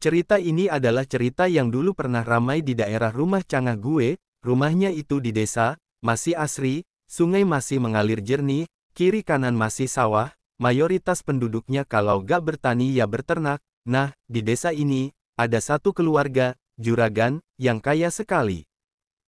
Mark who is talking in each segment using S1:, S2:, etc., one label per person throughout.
S1: Cerita ini adalah cerita yang dulu pernah ramai di daerah rumah Cangah gue, rumahnya itu di desa, masih asri, sungai masih mengalir jernih, kiri kanan masih sawah, mayoritas penduduknya kalau gak bertani ya berternak. Nah, di desa ini, ada satu keluarga, juragan, yang kaya sekali.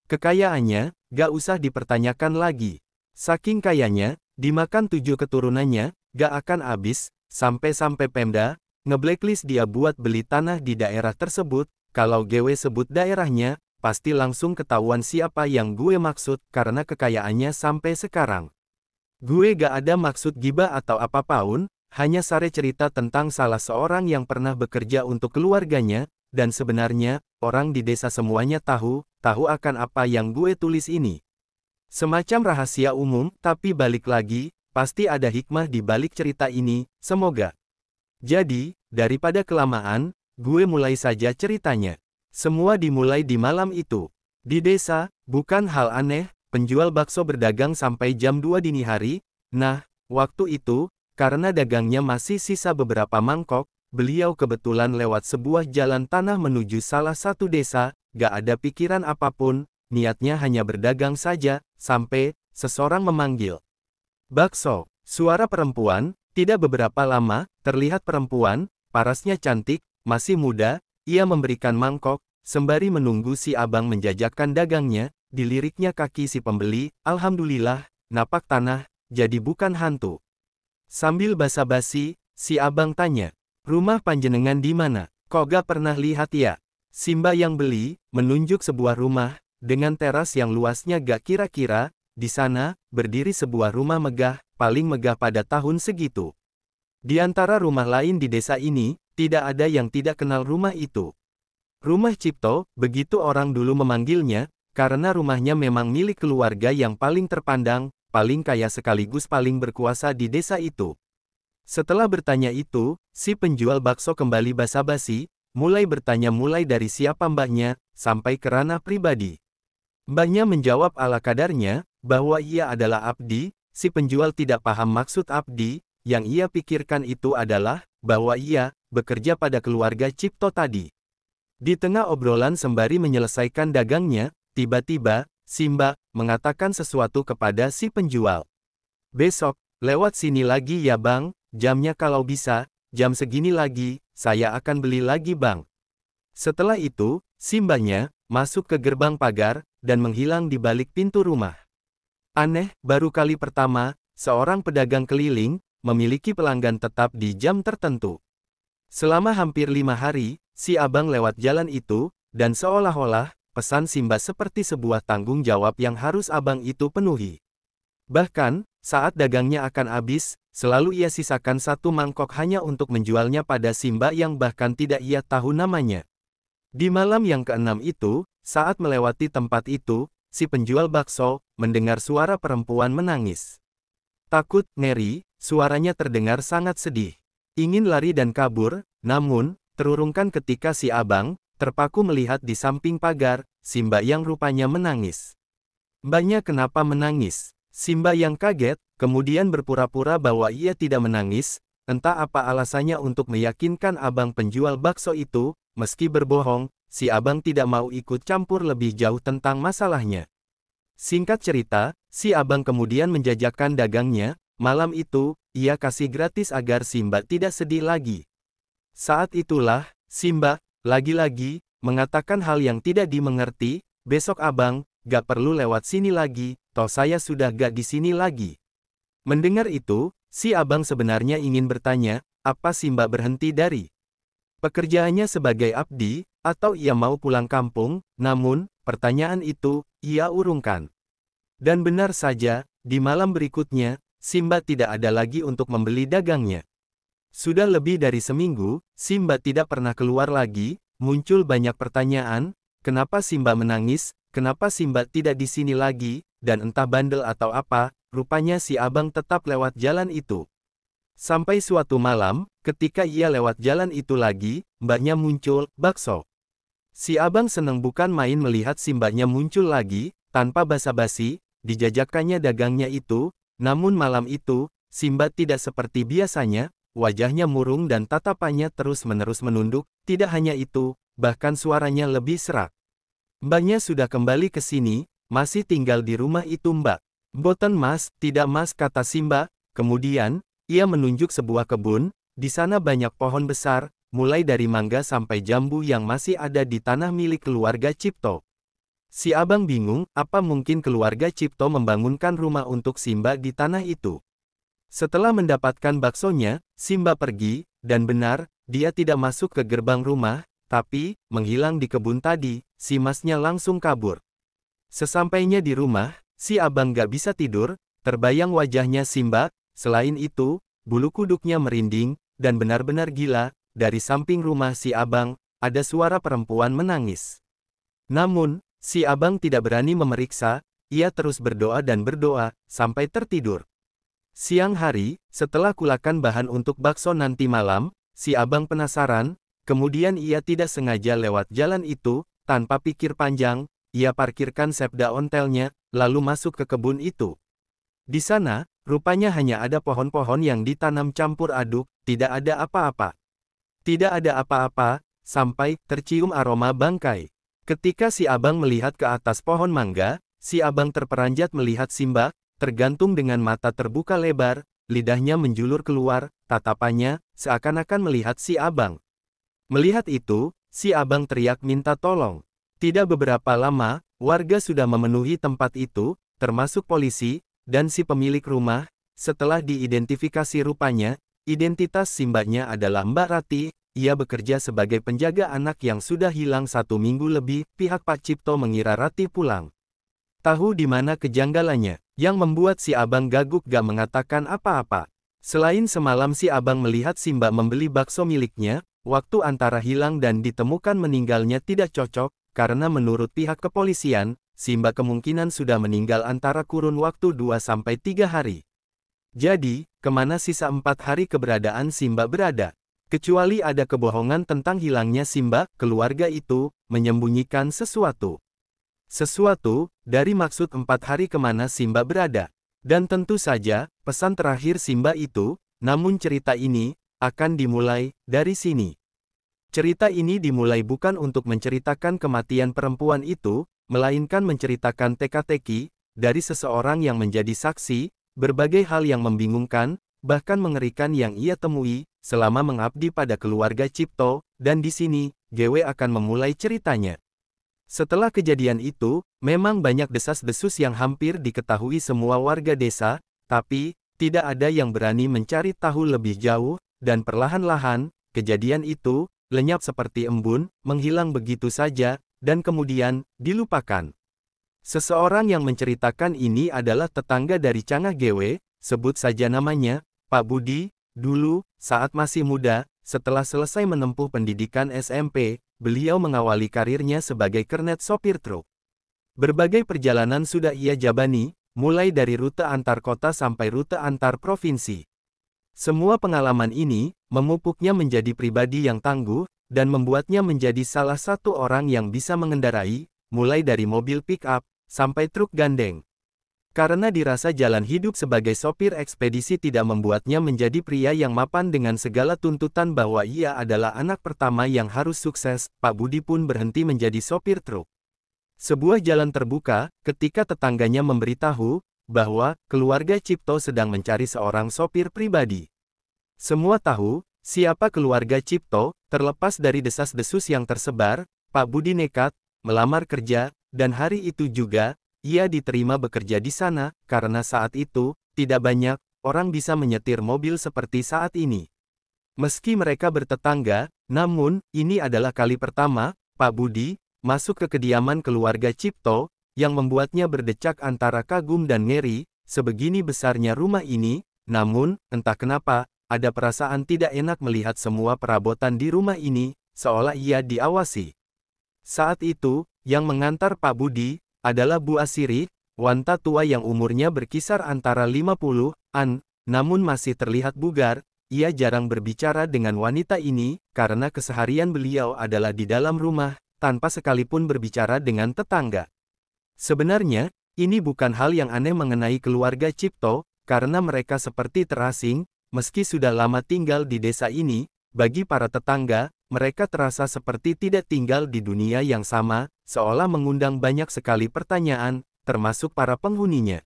S1: Kekayaannya, gak usah dipertanyakan lagi. Saking kayanya, dimakan 7 keturunannya, gak akan habis, sampai-sampai Pemda nge-blacklist dia buat beli tanah di daerah tersebut. Kalau gue sebut daerahnya, pasti langsung ketahuan siapa yang gue maksud karena kekayaannya sampai sekarang. Gue gak ada maksud gibah atau apapun, hanya sare cerita tentang salah seorang yang pernah bekerja untuk keluarganya, dan sebenarnya, orang di desa semuanya tahu akan apa yang gue tulis ini. Semacam rahasia umum, tapi balik lagi, pasti ada hikmah di balik cerita ini, semoga. Jadi, daripada kelamaan, gue mulai saja ceritanya. Semua dimulai di malam itu. Di desa, bukan hal aneh, penjual bakso berdagang sampai jam 2 dini hari. Nah, waktu itu, karena dagangnya masih sisa beberapa mangkok, beliau kebetulan lewat sebuah jalan tanah menuju salah satu desa, gak ada pikiran apapun, niatnya hanya berdagang saja, sampai seseorang memanggil. Bakso, suara perempuan. Tidak beberapa lama, terlihat perempuan, parasnya cantik, masih muda, ia memberikan mangkok, sembari menunggu si abang menjajakan dagangnya, diliriknya kaki si pembeli, alhamdulillah, napak tanah, jadi bukan hantu. Sambil basa-basi, si abang tanya, rumah panjenengan di mana? Kok gak pernah lihat ya? Simba yang beli, menunjuk sebuah rumah, dengan teras yang luasnya gak kira-kira, di sana, berdiri sebuah rumah megah, paling megah pada tahun segitu. Di antara rumah lain di desa ini, tidak ada yang tidak kenal rumah itu. Rumah Cipto, begitu orang dulu memanggilnya, karena rumahnya memang milik keluarga yang paling terpandang, paling kaya sekaligus paling berkuasa di desa itu. Setelah bertanya itu, si penjual bakso kembali basa-basi, mulai bertanya mulai dari siapa mbahnya, sampai ke ranah pribadi. Mbahnya menjawab ala kadarnya, bahwa ia adalah abdi. Si penjual tidak paham maksud abdi, yang ia pikirkan itu adalah, bahwa ia, bekerja pada keluarga Cipto tadi. Di tengah obrolan sembari menyelesaikan dagangnya, tiba-tiba, Simba, mengatakan sesuatu kepada si penjual. Besok, lewat sini lagi ya bang, jamnya kalau bisa, jam segini lagi, saya akan beli lagi bang. Setelah itu, Simbanya, masuk ke gerbang pagar, dan menghilang di balik pintu rumah. Aneh, baru kali pertama, seorang pedagang keliling, memiliki pelanggan tetap di jam tertentu. Selama hampir 5 hari, si abang lewat jalan itu, dan seolah-olah, pesan Simba seperti sebuah tanggung jawab yang harus abang itu penuhi. Bahkan, saat dagangnya akan habis, selalu ia sisakan satu mangkok hanya untuk menjualnya pada Simba yang bahkan tidak ia tahu namanya. Di malam yang keenam itu, saat melewati tempat itu, si penjual bakso, mendengar suara perempuan menangis. Takut, ngeri, suaranya terdengar sangat sedih. Ingin lari dan kabur, namun, terurungkan ketika si abang, terpaku melihat di samping pagar, Simba yang rupanya menangis. Mbaknya kenapa menangis? Simba yang kaget, kemudian berpura-pura bahwa ia tidak menangis, entah apa alasannya untuk meyakinkan abang penjual bakso itu, meski berbohong, si abang tidak mau ikut campur lebih jauh tentang masalahnya. Singkat cerita, si abang kemudian menjajakan dagangnya, malam itu, ia kasih gratis agar Simba tidak sedih lagi. Saat itulah, Simba, lagi-lagi, mengatakan hal yang tidak dimengerti, besok abang, gak perlu lewat sini lagi, toh saya sudah gak di sini lagi. Mendengar itu, si abang sebenarnya ingin bertanya, apa Simba berhenti dari pekerjaannya sebagai abdi, atau ia mau pulang kampung, namun, pertanyaan itu, ia urungkan. Dan benar saja, di malam berikutnya, Simba tidak ada lagi untuk membeli dagangnya. Sudah lebih dari seminggu, Simba tidak pernah keluar lagi, muncul banyak pertanyaan, kenapa Simba menangis, kenapa Simba tidak di sini lagi, dan entah bandel atau apa, rupanya si abang tetap lewat jalan itu. Sampai suatu malam, ketika ia lewat jalan itu lagi, mbaknya muncul, bakso. Si abang senang bukan main melihat si mbaknya muncul lagi, tanpa basa-basi, dijajakannya dagangnya itu, namun malam itu, Simba tidak seperti biasanya, wajahnya murung dan tatapannya terus-menerus menunduk. Tidak hanya itu, bahkan suaranya lebih serak. Mbaknya sudah kembali ke sini, masih tinggal di rumah itu Mbak. Boten Mas, tidak Mas, kata Simba. Kemudian, ia menunjuk sebuah kebun. Di sana banyak pohon besar, mulai dari mangga sampai jambu yang masih ada di tanah milik keluarga Cipto. Si abang bingung, apa mungkin keluarga Cipto membangunkan rumah untuk Simba di tanah itu. Setelah mendapatkan baksonya, Simba pergi, dan benar, dia tidak masuk ke gerbang rumah, tapi, menghilang di kebun tadi, si Masnya langsung kabur. Sesampainya di rumah, si abang gak bisa tidur, terbayang wajahnya Simba. Selain itu, bulu kuduknya merinding, dan benar-benar gila. Dari samping rumah si abang, ada suara perempuan menangis. Namun, si abang tidak berani memeriksa, ia terus berdoa dan berdoa, sampai tertidur. Siang hari, setelah kulakan bahan untuk bakso nanti malam, si abang penasaran, kemudian ia tidak sengaja lewat jalan itu, tanpa pikir panjang, ia parkirkan sepeda ontelnya, lalu masuk ke kebun itu. Di sana, rupanya hanya ada pohon-pohon yang ditanam campur aduk, tidak ada apa-apa. Tidak ada apa-apa, sampai tercium aroma bangkai. Ketika si abang melihat ke atas pohon mangga, si abang terperanjat melihat Simba, tergantung dengan mata terbuka lebar, lidahnya menjulur keluar, tatapannya seakan-akan melihat si abang. Melihat itu, si abang teriak minta tolong. Tidak beberapa lama, warga sudah memenuhi tempat itu, termasuk polisi, dan si pemilik rumah. Setelah diidentifikasi rupanya, identitas Simbanya adalah Mbak Rati. Ia bekerja sebagai penjaga anak yang sudah hilang 1 minggu lebih. Pihak Pak Cipto mengira Rati pulang. Tahu di mana kejanggalannya, yang membuat si abang gaguk gak mengatakan apa-apa. Selain semalam si abang melihat Simba membeli bakso miliknya, waktu antara hilang dan ditemukan meninggalnya tidak cocok, karena menurut pihak kepolisian, Simba kemungkinan sudah meninggal antara kurun waktu 2-3 hari. Jadi, kemana sisa 4 hari keberadaan Simba berada? Kecuali ada kebohongan tentang hilangnya Simba, keluarga itu menyembunyikan sesuatu. Sesuatu, dari maksud 4 hari kemana Simba berada. Dan tentu saja, pesan terakhir Simba itu, namun cerita ini, akan dimulai dari sini. Cerita ini dimulai bukan untuk menceritakan kematian perempuan itu, melainkan menceritakan teka-teki, dari seseorang yang menjadi saksi, berbagai hal yang membingungkan, bahkan mengerikan yang ia temui, selama mengabdi pada keluarga Cipto, dan di sini, GW akan memulai ceritanya. Setelah kejadian itu, memang banyak desas-desus yang hampir diketahui semua warga desa, tapi, tidak ada yang berani mencari tahu lebih jauh, dan perlahan-lahan, kejadian itu, lenyap seperti embun, menghilang begitu saja, dan kemudian, dilupakan. Seseorang yang menceritakan ini adalah tetangga dari Cangah GW, sebut saja namanya, Pak Budi. Dulu, saat masih muda, setelah selesai menempuh pendidikan SMP, beliau mengawali karirnya sebagai kernet sopir truk. Berbagai perjalanan sudah ia jabani, mulai dari rute antar kota sampai rute antar provinsi. Semua pengalaman ini, memupuknya menjadi pribadi yang tangguh, dan membuatnya menjadi salah satu orang yang bisa mengendarai, mulai dari mobil pick-up, sampai truk gandeng. Karena dirasa jalan hidup sebagai sopir ekspedisi tidak membuatnya menjadi pria yang mapan dengan segala tuntutan bahwa ia adalah anak pertama yang harus sukses, Pak Budi pun berhenti menjadi sopir truk. Sebuah jalan terbuka, ketika tetangganya memberitahu, bahwa, keluarga Cipto sedang mencari seorang sopir pribadi. Semua tahu, siapa keluarga Cipto, terlepas dari desas-desus yang tersebar, Pak Budi nekat, melamar kerja, dan hari itu juga, ia diterima bekerja di sana, karena saat itu, tidak banyak orang bisa menyetir mobil seperti saat ini. Meski mereka bertetangga, namun, ini adalah kali pertama, Pak Budi, masuk ke kediaman keluarga Cipto, yang membuatnya berdecak antara kagum dan ngeri, sebegini besarnya rumah ini, namun, entah kenapa, ada perasaan tidak enak melihat semua perabotan di rumah ini, seolah ia diawasi. Saat itu, yang mengantar Pak Budi, adalah Bu Asiri, wanita tua yang umurnya berkisar antara 50-an, namun masih terlihat bugar. Ia jarang berbicara dengan wanita ini, karena keseharian beliau adalah di dalam rumah, tanpa sekalipun berbicara dengan tetangga. Sebenarnya, ini bukan hal yang aneh mengenai keluarga Cipto, karena mereka seperti terasing, meski sudah lama tinggal di desa ini, bagi para tetangga, mereka terasa seperti tidak tinggal di dunia yang sama, seolah mengundang banyak sekali pertanyaan, termasuk para penghuninya.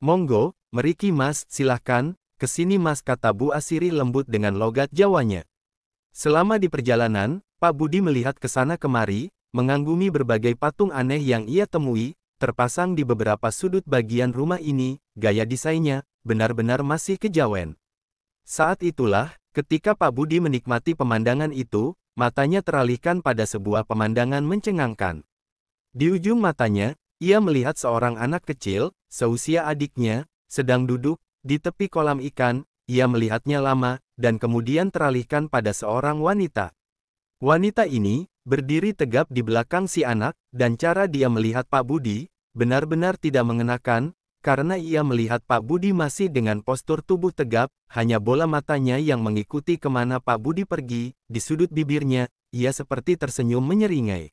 S1: "Monggo, meriki Mas, silahkan, kesini Mas," kata Bu Asiri lembut dengan logat Jawanya. Selama di perjalanan, Pak Budi melihat ke sana kemari, mengagumi berbagai patung aneh yang ia temui, terpasang di beberapa sudut bagian rumah ini. Gaya desainnya benar-benar masih kejawen. Saat itulah, ketika Pak Budi menikmati pemandangan itu, matanya teralihkan pada sebuah pemandangan mencengangkan. Di ujung matanya, ia melihat seorang anak kecil, seusia adiknya, sedang duduk di tepi kolam ikan. Ia melihatnya lama, dan kemudian teralihkan pada seorang wanita. Wanita ini berdiri tegap di belakang si anak, dan cara dia melihat Pak Budi benar-benar tidak mengenakan, karena ia melihat Pak Budi masih dengan postur tubuh tegap, hanya bola matanya yang mengikuti kemana Pak Budi pergi. Di sudut bibirnya, ia seperti tersenyum menyeringai.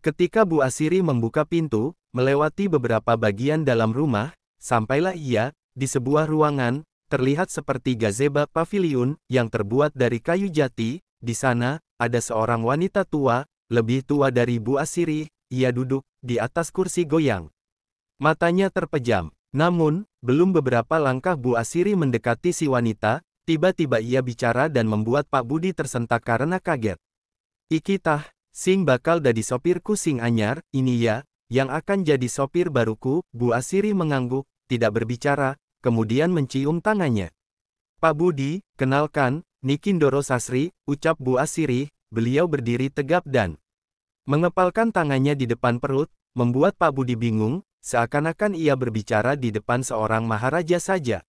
S1: Ketika Bu Asiri membuka pintu, melewati beberapa bagian dalam rumah, sampailah ia di sebuah ruangan, terlihat seperti gazebo pavilion, yang terbuat dari kayu jati. Di sana, ada seorang wanita tua, lebih tua dari Bu Asiri. Ia duduk di atas kursi goyang. Matanya terpejam. Namun, belum beberapa langkah Bu Asiri mendekati si wanita, tiba-tiba ia bicara dan membuat Pak Budi tersentak karena kaget. "Iki tah, sing bakal dadi sopirku sing anyar, ini ya, yang akan jadi sopir baruku." Bu Asiri mengangguk, tidak berbicara, kemudian mencium tangannya. "Pak Budi, kenalkan, niki Ndoro Sasri," ucap Bu Asiri. Beliau berdiri tegap dan mengepalkan tangannya di depan perut, membuat Pak Budi bingung, seakan-akan ia berbicara di depan seorang maharaja saja.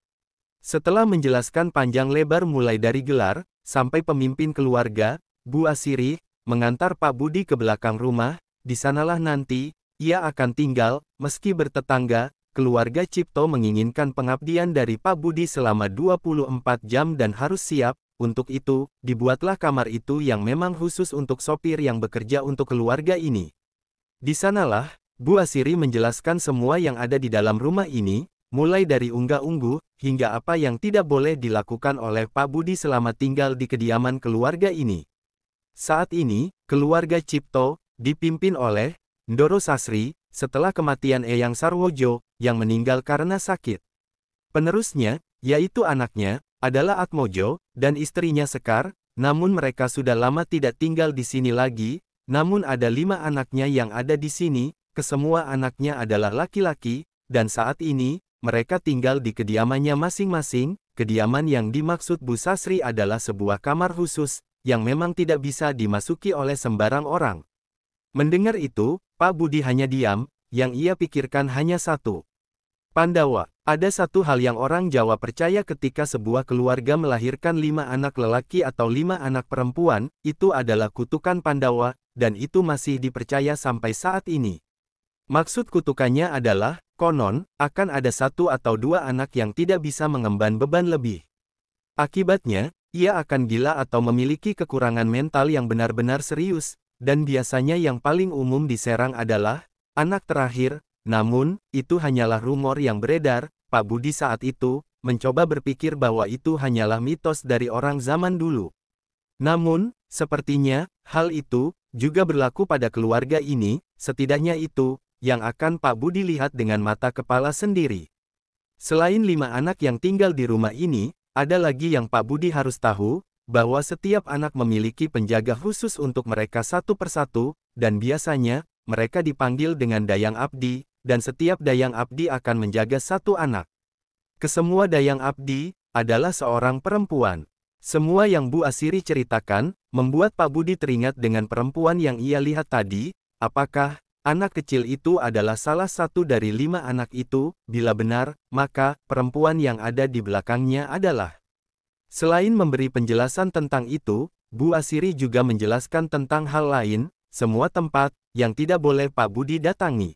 S1: Setelah menjelaskan panjang lebar mulai dari gelar, sampai pemimpin keluarga, Bu Asiri mengantar Pak Budi ke belakang rumah. Di sanalah nanti ia akan tinggal. Meski bertetangga, keluarga Cipto menginginkan pengabdian dari Pak Budi selama 24 jam dan harus siap. Untuk itu, dibuatlah kamar itu yang memang khusus untuk sopir yang bekerja untuk keluarga ini. Di sanalah, Bu Asiri menjelaskan semua yang ada di dalam rumah ini, mulai dari unggah-ungguh, hingga apa yang tidak boleh dilakukan oleh Pak Budi selama tinggal di kediaman keluarga ini. Saat ini, keluarga Cipto, dipimpin oleh Ndoro Sasri, setelah kematian Eyang Sarwojo, yang meninggal karena sakit. Penerusnya, yaitu anaknya, adalah Atmojo, dan istrinya Sekar, namun mereka sudah lama tidak tinggal di sini lagi. Namun ada 5 anaknya yang ada di sini, kesemua anaknya adalah laki-laki, dan saat ini, mereka tinggal di kediamannya masing-masing. Kediaman yang dimaksud Bu Sasri adalah sebuah kamar khusus, yang memang tidak bisa dimasuki oleh sembarang orang. Mendengar itu, Pak Budi hanya diam, yang ia pikirkan hanya satu. Pandawa. Ada satu hal yang orang Jawa percaya ketika sebuah keluarga melahirkan 5 anak lelaki atau 5 anak perempuan, itu adalah kutukan Pandawa, dan itu masih dipercaya sampai saat ini. Maksud kutukannya adalah, konon, akan ada 1 atau 2 anak yang tidak bisa mengemban beban lebih. Akibatnya, ia akan gila atau memiliki kekurangan mental yang benar-benar serius, dan biasanya yang paling umum diserang adalah anak terakhir. Namun, itu hanyalah rumor yang beredar. Pak Budi saat itu mencoba berpikir bahwa itu hanyalah mitos dari orang zaman dulu. Namun, sepertinya hal itu juga berlaku pada keluarga ini. Setidaknya itu yang akan Pak Budi lihat dengan mata kepala sendiri. Selain 5 anak yang tinggal di rumah ini, ada lagi yang Pak Budi harus tahu, bahwa setiap anak memiliki penjaga khusus untuk mereka satu persatu, dan biasanya mereka dipanggil dengan Dayang Abdi, dan setiap Dayang Abdi akan menjaga 1 anak. Kesemua Dayang Abdi adalah seorang perempuan. Semua yang Bu Asiri ceritakan, membuat Pak Budi teringat dengan perempuan yang ia lihat tadi. Apakah anak kecil itu adalah salah satu dari 5 anak itu? Bila benar, maka perempuan yang ada di belakangnya adalah. Selain memberi penjelasan tentang itu, Bu Asiri juga menjelaskan tentang hal lain, semua tempat yang tidak boleh Pak Budi datangi.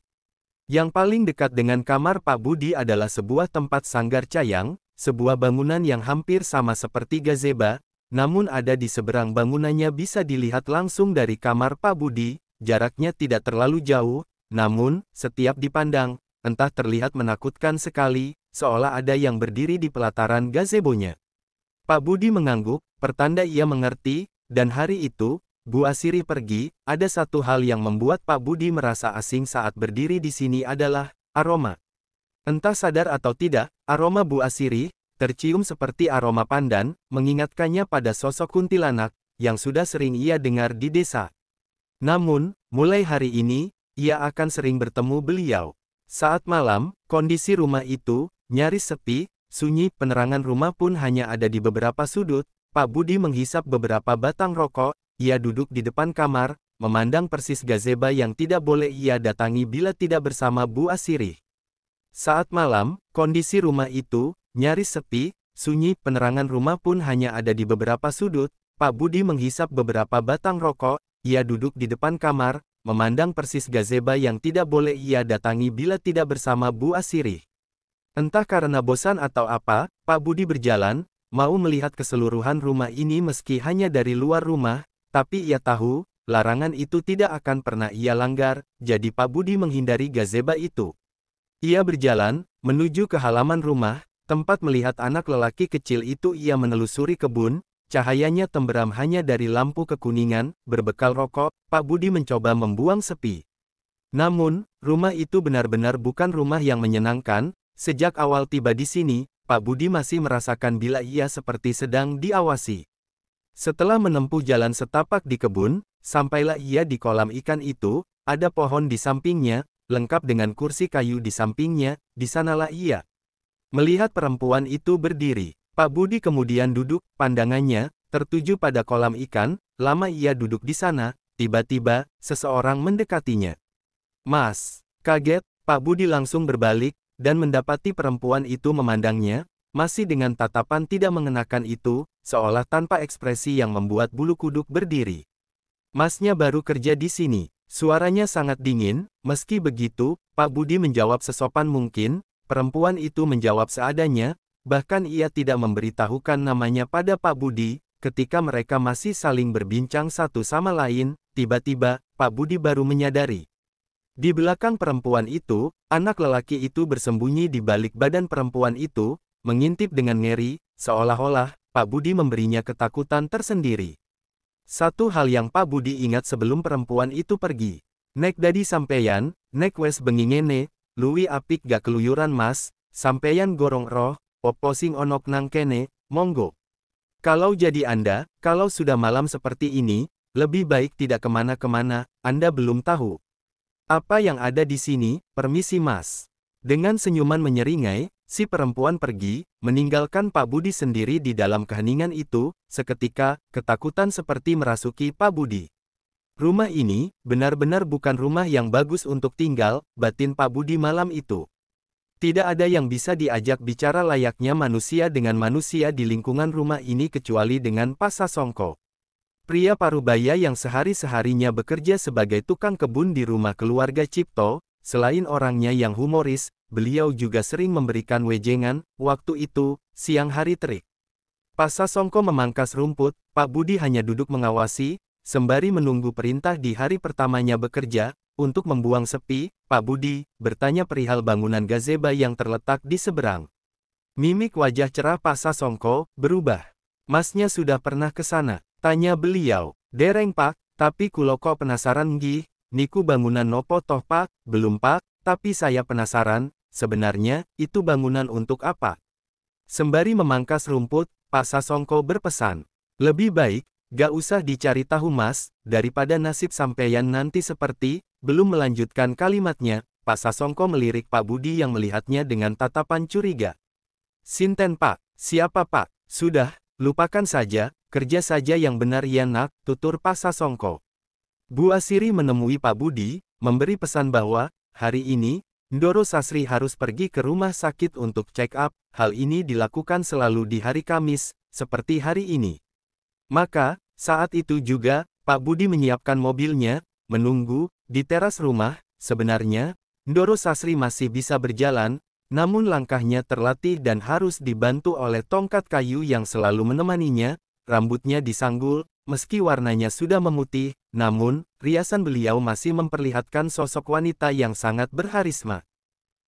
S1: Yang paling dekat dengan kamar Pak Budi adalah sebuah tempat sanggar cayang, sebuah bangunan yang hampir sama seperti gazebo, namun ada di seberang bangunannya bisa dilihat langsung dari kamar Pak Budi. Jaraknya tidak terlalu jauh, namun, setiap dipandang, entah terlihat menakutkan sekali, seolah ada yang berdiri di pelataran gazebonya. Pak Budi mengangguk, pertanda ia mengerti, dan hari itu, Bu Asiri pergi. Ada satu hal yang membuat Pak Budi merasa asing saat berdiri di sini adalah aroma. Entah sadar atau tidak, aroma Bu Asiri tercium seperti aroma pandan, mengingatkannya pada sosok kuntilanak yang sudah sering ia dengar di desa. Namun, mulai hari ini, ia akan sering bertemu beliau. Saat malam, kondisi rumah itu nyaris sepi, sunyi, penerangan rumah pun hanya ada di beberapa sudut. Pak Budi menghisap beberapa batang rokok, ia duduk di depan kamar, memandang persis gazebo yang tidak boleh ia datangi bila tidak bersama Bu Asiri. Saat malam, kondisi rumah itu nyaris sepi, sunyi, penerangan rumah pun hanya ada di beberapa sudut. Pak Budi menghisap beberapa batang rokok, ia duduk di depan kamar, memandang persis gazebo yang tidak boleh ia datangi bila tidak bersama Bu Asiri. Entah karena bosan atau apa, Pak Budi berjalan, mau melihat keseluruhan rumah ini meski hanya dari luar rumah, tapi ia tahu, larangan itu tidak akan pernah ia langgar, jadi Pak Budi menghindari gazebo itu. Ia berjalan, menuju ke halaman rumah, tempat melihat anak lelaki kecil itu. Ia menelusuri kebun, cahayanya temberam hanya dari lampu kekuningan, berbekal rokok. Pak Budi mencoba membuang sepi. Namun, rumah itu benar-benar bukan rumah yang menyenangkan. Sejak awal tiba di sini, Pak Budi masih merasakan bila ia seperti sedang diawasi. Setelah menempuh jalan setapak di kebun, sampailah ia di kolam ikan itu. Ada pohon di sampingnya, lengkap dengan kursi kayu di sampingnya. Di sanalah ia melihat perempuan itu berdiri. Pak Budi kemudian duduk, pandangannya tertuju pada kolam ikan. Lama ia duduk di sana, tiba-tiba seseorang mendekatinya. "Mas!" Kaget, Pak Budi langsung berbalik, dan mendapati perempuan itu memandangnya, masih dengan tatapan tidak mengenakan itu, seolah tanpa ekspresi yang membuat bulu kuduk berdiri. "Masnya baru kerja di sini." Suaranya sangat dingin. Meski begitu, Pak Budi menjawab sesopan mungkin. Perempuan itu menjawab seadanya, bahkan ia tidak memberitahukan namanya pada Pak Budi. Ketika mereka masih saling berbincang satu sama lain, tiba-tiba, Pak Budi baru menyadari. Di belakang perempuan itu, anak lelaki itu bersembunyi di balik badan perempuan itu, mengintip dengan ngeri, seolah-olah Pak Budi memberinya ketakutan tersendiri. Satu hal yang Pak Budi ingat sebelum perempuan itu pergi. "Nek dadi sampeyan, nek wes bengi ngene, luwi apik gak keluyuran mas, sampeyan gorong roh, opo sing onok nang kene, monggo. Kalau jadi Anda, kalau sudah malam seperti ini, lebih baik tidak kemana-kemana, Anda belum tahu apa yang ada di sini, permisi mas." Dengan senyuman menyeringai, si perempuan pergi, meninggalkan Pak Budi sendiri di dalam keheningan itu. Seketika, ketakutan seperti merasuki Pak Budi. Rumah ini, benar-benar bukan rumah yang bagus untuk tinggal, batin Pak Budi malam itu. Tidak ada yang bisa diajak bicara layaknya manusia dengan manusia di lingkungan rumah ini kecuali dengan Pak Sasongko. Pria parubaya yang sehari-harinya bekerja sebagai tukang kebun di rumah keluarga Cipto. Selain orangnya yang humoris, beliau juga sering memberikan wejengan. Waktu itu, siang hari terik. Pak Sasongko memangkas rumput, Pak Budi hanya duduk mengawasi, sembari menunggu perintah di hari pertamanya bekerja. Untuk membuang sepi, Pak Budi bertanya perihal bangunan gazebo yang terletak di seberang. Mimik wajah cerah Pak Sasongko berubah. "Masnya sudah pernah ke sana?" tanya beliau. "Dereng pak, tapi kulo kok penasaran nggih. Niku bangunan nopo toh pak?" "Belum pak, tapi saya penasaran, sebenarnya, itu bangunan untuk apa?" Sembari memangkas rumput, Pak Sasongko berpesan. "Lebih baik, gak usah dicari tahu mas, daripada nasib sampeyan nanti seperti..." Belum melanjutkan kalimatnya, Pak Sasongko melirik Pak Budi yang melihatnya dengan tatapan curiga. "Sinten pak, siapa pak?" "Sudah, lupakan saja, kerja saja yang benar ya nak," tutur Pak Sasongko. Bu Asiri menemui Pak Budi, memberi pesan bahwa, hari ini, Ndoro Sasri harus pergi ke rumah sakit untuk check up. Hal ini dilakukan selalu di hari Kamis, seperti hari ini. Maka, saat itu juga, Pak Budi menyiapkan mobilnya, menunggu di teras rumah. Sebenarnya, Ndoro Sasri masih bisa berjalan, namun langkahnya terlatih dan harus dibantu oleh tongkat kayu yang selalu menemaninya. Rambutnya disanggul, meski warnanya sudah memutih, namun, riasan beliau masih memperlihatkan sosok wanita yang sangat berharisma.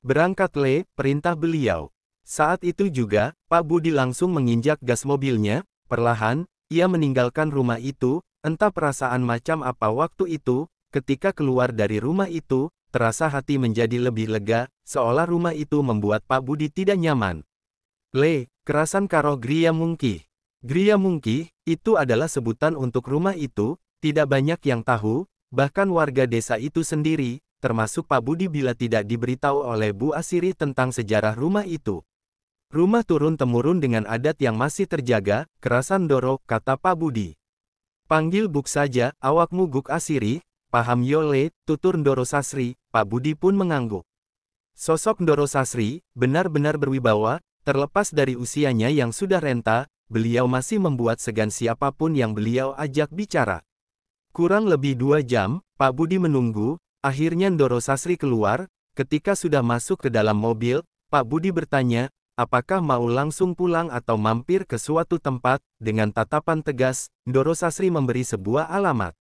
S1: "Berangkat le," perintah beliau. Saat itu juga, Pak Budi langsung menginjak gas mobilnya. Perlahan, ia meninggalkan rumah itu. Entah perasaan macam apa waktu itu, ketika keluar dari rumah itu, terasa hati menjadi lebih lega, seolah rumah itu membuat Pak Budi tidak nyaman. Kerasan karo Gria Mungki. Gria Mungki, itu adalah sebutan untuk rumah itu, tidak banyak yang tahu, bahkan warga desa itu sendiri, termasuk Pak Budi bila tidak diberitahu oleh Bu Asiri tentang sejarah rumah itu. Rumah turun-temurun dengan adat yang masih terjaga, kerasan Doro, kata Pak Budi. Panggil Buk saja, awakmu Guk Asiri, paham Yole, tutur Ndoro Sasri, Pak Budi pun mengangguk. Sosok Ndoro Sasri, benar-benar berwibawa, terlepas dari usianya yang sudah renta, beliau masih membuat segan siapapun yang beliau ajak bicara. Kurang lebih 2 jam, Pak Budi menunggu, akhirnya Ndoro Sasri keluar, ketika sudah masuk ke dalam mobil, Pak Budi bertanya, apakah mau langsung pulang atau mampir ke suatu tempat? Dengan tatapan tegas, Ndoro Sasri memberi sebuah alamat.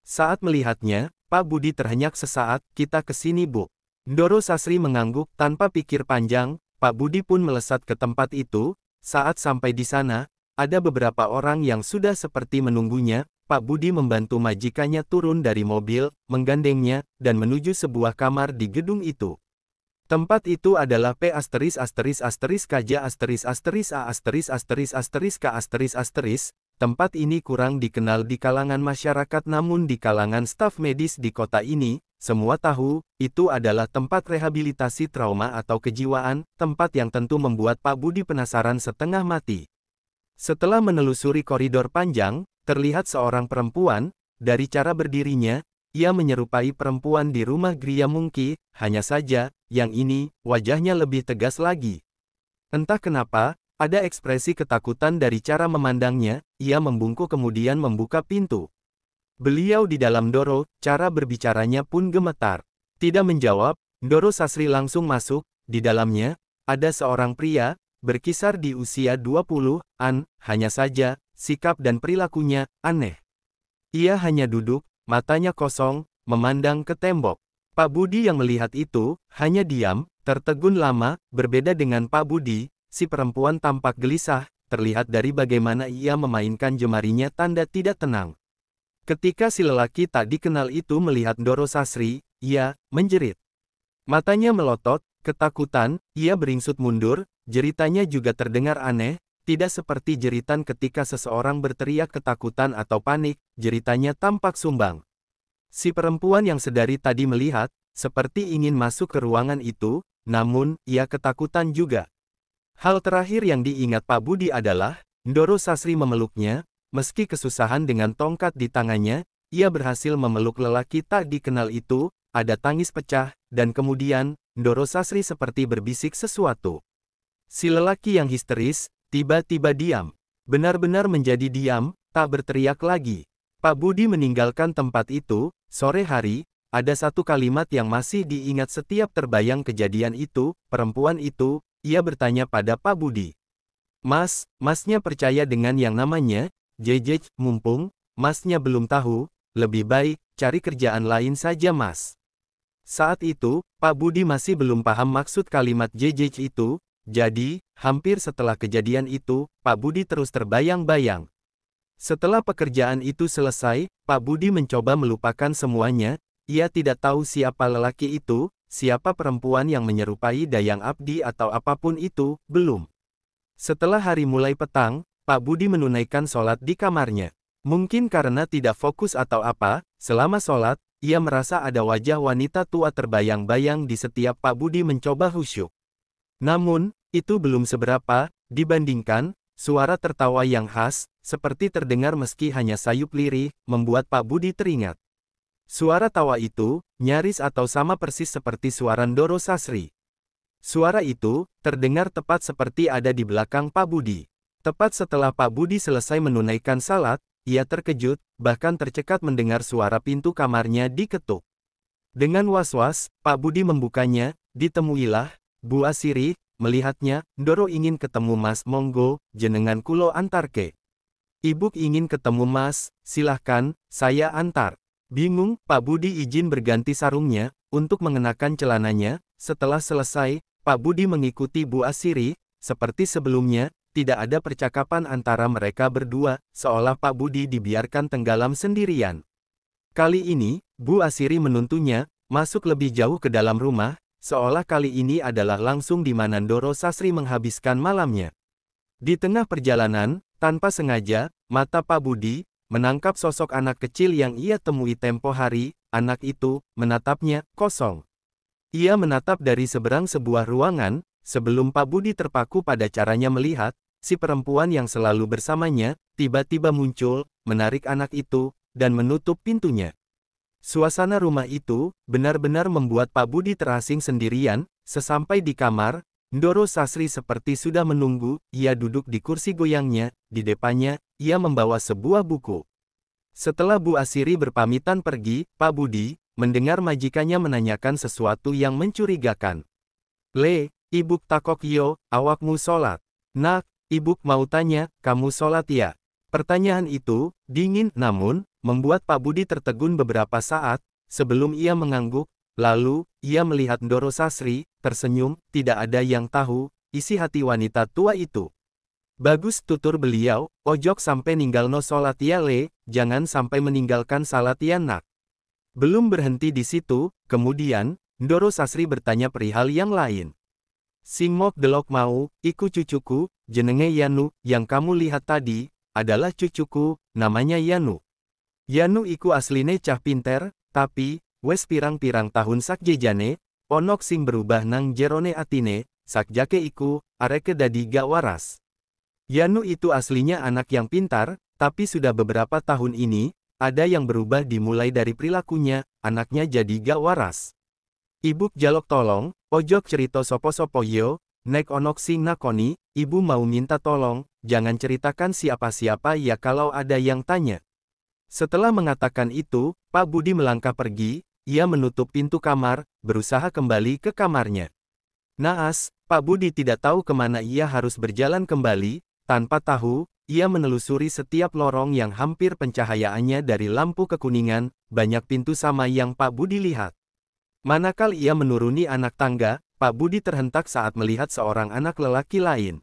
S1: Saat melihatnya, Pak Budi terhenyak sesaat, kita ke sini Bu. Ndoro Sasri mengangguk tanpa pikir panjang, Pak Budi pun melesat ke tempat itu. Saat sampai di sana, ada beberapa orang yang sudah seperti menunggunya. Pak Budi membantu majikannya turun dari mobil, menggandengnya, dan menuju sebuah kamar di gedung itu. Tempat itu adalah P***A**A**K***. Tempat ini kurang dikenal di kalangan masyarakat, namun di kalangan staf medis di kota ini, semua tahu, itu adalah tempat rehabilitasi trauma atau kejiwaan, tempat yang tentu membuat Pak Budi penasaran setengah mati. Setelah menelusuri koridor panjang, terlihat seorang perempuan. Dari cara berdirinya, ia menyerupai perempuan di rumah Gria Mungki, hanya saja, yang ini, wajahnya lebih tegas lagi. Entah kenapa, ada ekspresi ketakutan dari cara memandangnya. Ia membungkuk kemudian membuka pintu. Beliau di dalam Doro, cara berbicaranya pun gemetar. Tidak menjawab, Ndoro Sasri langsung masuk. Di dalamnya, ada seorang pria, berkisar di usia 20-an, hanya saja, sikap dan perilakunya, aneh. Ia hanya duduk, matanya kosong, memandang ke tembok. Pak Budi yang melihat itu, hanya diam, tertegun lama. Berbeda dengan Pak Budi, si perempuan tampak gelisah, terlihat dari bagaimana ia memainkan jemarinya tanda tidak tenang. Ketika si lelaki tak dikenal itu melihat Ndoro Sasri, ia menjerit. Matanya melotot, ketakutan, ia beringsut mundur, jeritanya juga terdengar aneh, tidak seperti jeritan ketika seseorang berteriak ketakutan atau panik, jeritanya tampak sumbang. Si perempuan yang sedari tadi melihat, seperti ingin masuk ke ruangan itu, namun, ia ketakutan juga. Hal terakhir yang diingat Pak Budi adalah, Ndoro Sasri memeluknya. Meski kesusahan dengan tongkat di tangannya, ia berhasil memeluk lelaki tak dikenal itu. Ada tangis pecah, dan kemudian, Ndoro Sasri seperti berbisik sesuatu. Si lelaki yang histeris, tiba-tiba diam. Benar-benar menjadi diam, tak berteriak lagi. Pak Budi meninggalkan tempat itu. Sore hari, ada satu kalimat yang masih diingat setiap terbayang kejadian itu. Perempuan itu, ia bertanya pada Pak Budi. Masnya percaya dengan yang namanya JJ? Mumpung Masnya belum tahu, lebih baik cari kerjaan lain saja Mas. Saat itu, Pak Budi masih belum paham maksud kalimat JJ itu. Jadi, hampir setelah kejadian itu, Pak Budi terus terbayang-bayang. Setelah pekerjaan itu selesai, Pak Budi mencoba melupakan semuanya. Ia tidak tahu siapa lelaki itu, siapa perempuan yang menyerupai Dayang Abdi atau apapun itu, belum. Setelah hari mulai petang, Pak Budi menunaikan sholat di kamarnya. Mungkin karena tidak fokus atau apa, selama sholat, ia merasa ada wajah wanita tua terbayang-bayang di setiap Pak Budi mencoba khusyuk. Namun, itu belum seberapa, dibandingkan, suara tertawa yang khas, seperti terdengar meski hanya sayup lirih, membuat Pak Budi teringat. Suara tawa itu, nyaris atau sama persis seperti suara Ndoro Sasri. Suara itu, terdengar tepat seperti ada di belakang Pak Budi. Tepat setelah Pak Budi selesai menunaikan salat, ia terkejut, bahkan tercekat mendengar suara pintu kamarnya diketuk. Dengan was-was, Pak Budi membukanya. Ditemuilah Bu Asiri. Melihatnya, Ndoro ingin ketemu Mas, monggo, jenengan kulo antarke. Ibu ingin ketemu Mas, silahkan, saya antar. Bingung, Pak Budi izin berganti sarungnya, untuk mengenakan celananya. Setelah selesai, Pak Budi mengikuti Bu Asiri. Seperti sebelumnya, tidak ada percakapan antara mereka berdua, seolah Pak Budi dibiarkan tenggelam sendirian. Kali ini, Bu Asiri menuntunnya, masuk lebih jauh ke dalam rumah, seolah kali ini adalah langsung di mana Ndoro Sasri menghabiskan malamnya. Di tengah perjalanan, tanpa sengaja, mata Pak Budi menangkap sosok anak kecil yang ia temui tempo hari. Anak itu menatapnya, kosong. Ia menatap dari seberang sebuah ruangan. Sebelum Pak Budi terpaku pada caranya melihat, si perempuan yang selalu bersamanya, tiba-tiba muncul, menarik anak itu, dan menutup pintunya. Suasana rumah itu, benar-benar membuat Pak Budi terasing sendirian. Sesampai di kamar, Ndoro Sasri seperti sudah menunggu. Ia duduk di kursi goyangnya, di depannya, ia membawa sebuah buku. Setelah Bu Asiri berpamitan pergi, Pak Budi mendengar majikannya menanyakan sesuatu yang mencurigakan. "Le, Ibuk takok yo, awakmu sholat?" "Nak, Ibuk mau tanya, kamu sholat ya?" Pertanyaan itu, dingin namun, membuat Pak Budi tertegun beberapa saat, sebelum ia mengangguk. Lalu, ia melihat Ndoro Sasri, tersenyum. Tidak ada yang tahu isi hati wanita tua itu. "Bagus," tutur beliau, "ojok sampai ninggalno sholat ya Le, jangan sampai meninggalkan salat ya nak." Belum berhenti di situ, kemudian, Ndoro Sasri bertanya perihal yang lain. "Sing mok delok mau, iku cucuku, jenenge Yanu, yang kamu lihat tadi, adalah cucuku, namanya Yanu. Yanu iku asline cah pinter, tapi, wes pirang-pirang tahun sakjejane, onok sing berubah nang jerone atine, sakjake iku, areke dadi gak waras." Yanu itu aslinya anak yang pintar, tapi sudah beberapa tahun ini, ada yang berubah dimulai dari perilakunya, anaknya jadi gak waras. "Ibuk jalok tolong, ojok cerita sopo-sopo yo, nek onok sing nakoni, ibu mau minta tolong, jangan ceritakan siapa-siapa ya kalau ada yang tanya." Setelah mengatakan itu, Pak Budi melangkah pergi. Ia menutup pintu kamar, berusaha kembali ke kamarnya. Naas, Pak Budi tidak tahu kemana ia harus berjalan kembali. Tanpa tahu, ia menelusuri setiap lorong yang hampir pencahayaannya dari lampu kekuningan. Banyak pintu sama yang Pak Budi lihat. Manakala ia menuruni anak tangga, Pak Budi terhentak saat melihat seorang anak lelaki lain.